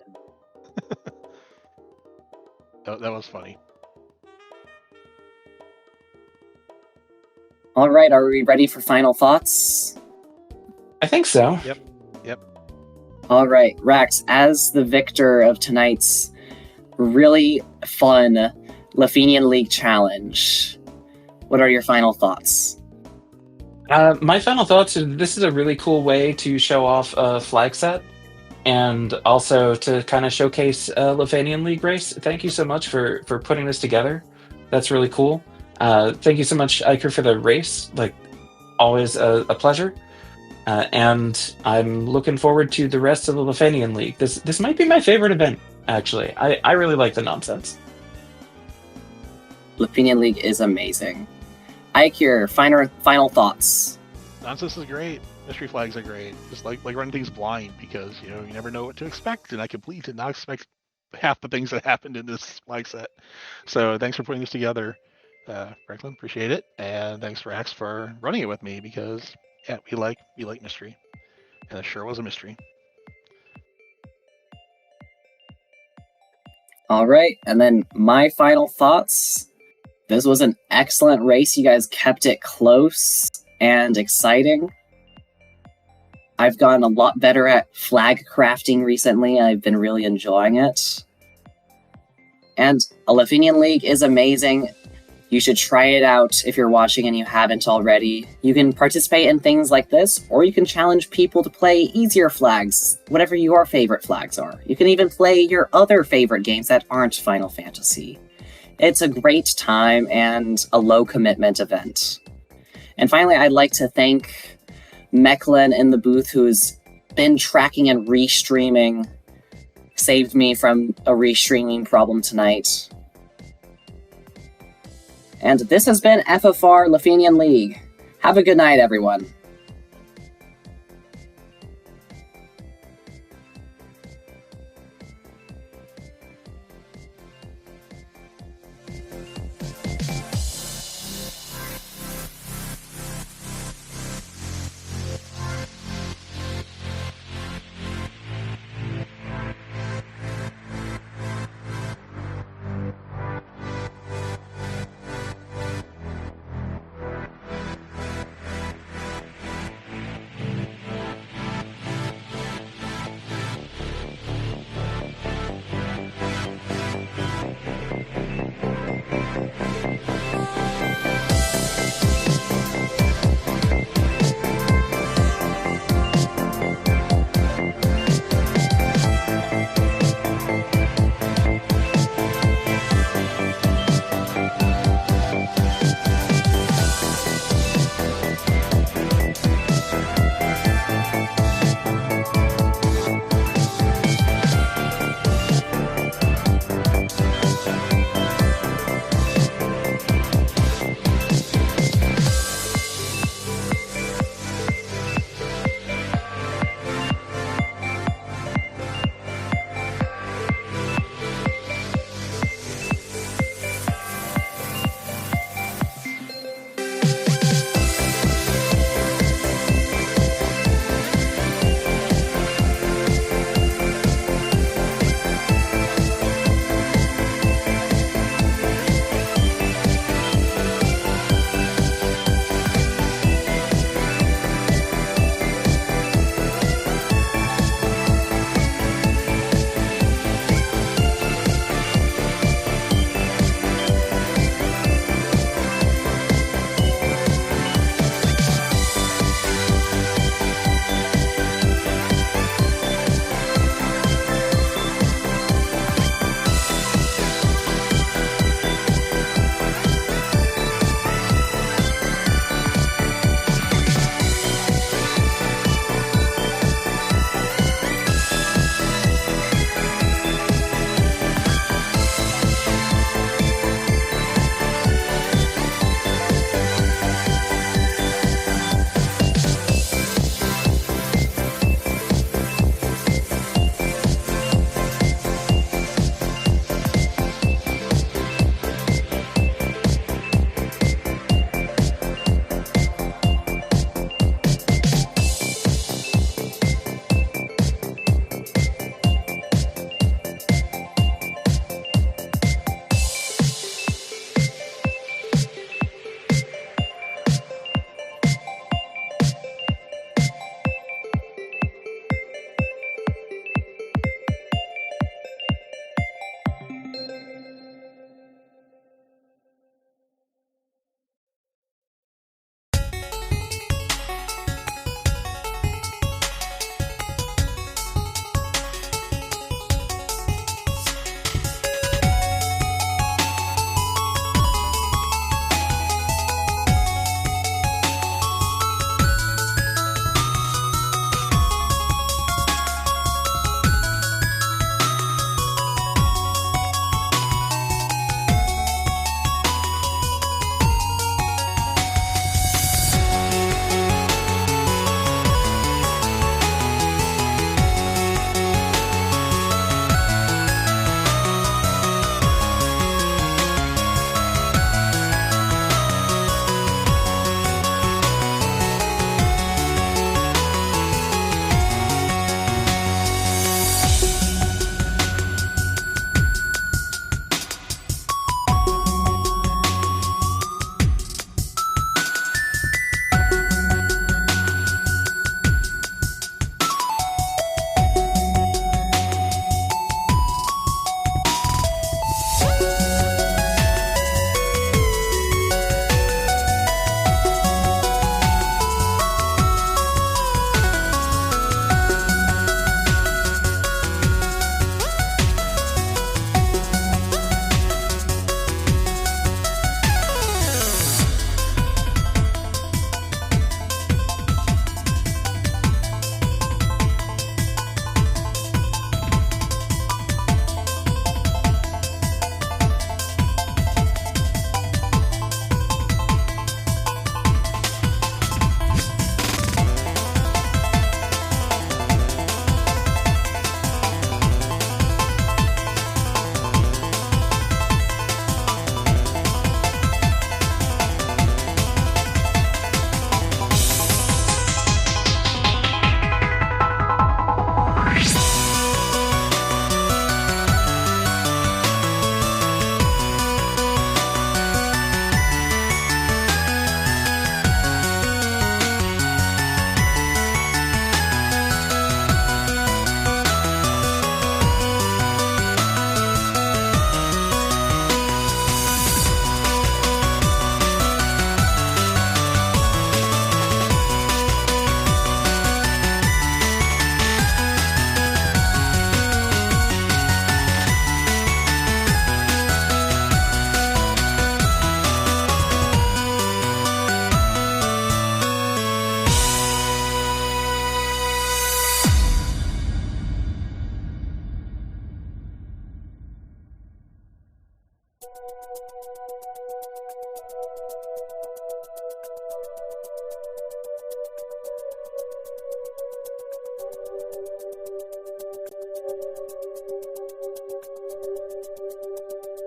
That was funny. All right, are we ready for final thoughts? I think so. Yep. All right, Rax, as the victor of tonight's really fun Lefeinian League challenge, what are your final thoughts? My final thoughts are this is a really cool way to show off a flag set and also to kind of showcase a Lefeinian League race. Thank you so much for putting this together. That's really cool. Thank you so much, eykir, for the race. Like, always a pleasure. And I'm looking forward to the rest of the Lefeinian League. This might be my favorite event, actually. I really like the nonsense. Lefeinian League is amazing. eykir, final thoughts. Nonsense is great. Mystery flags are great. Just like running things blind, because you never know what to expect, and I completely did not expect half the things that happened in this flag set. So thanks for putting this together, Franklin. Appreciate it, and thanks Rax for running it with me, because yeah, we like mystery, and it sure was a mystery. All right, and then my final thoughts. This was an excellent race. You guys kept it close and exciting. I've gotten a lot better at flag crafting recently. I've been really enjoying it. And a Lefeinian League is amazing. You should try it out if you're watching and you haven't already. You can participate in things like this, or you can challenge people to play easier flags, whatever your favorite flags are. You can even play your other favorite games that aren't Final Fantasy. It's a great time and a low commitment event. And finally, I'd like to thank Mechlin in the booth, who's been tracking and restreaming, saved me from a restreaming problem tonight. And this has been FFR Lefeinian League. Have a good night, everyone.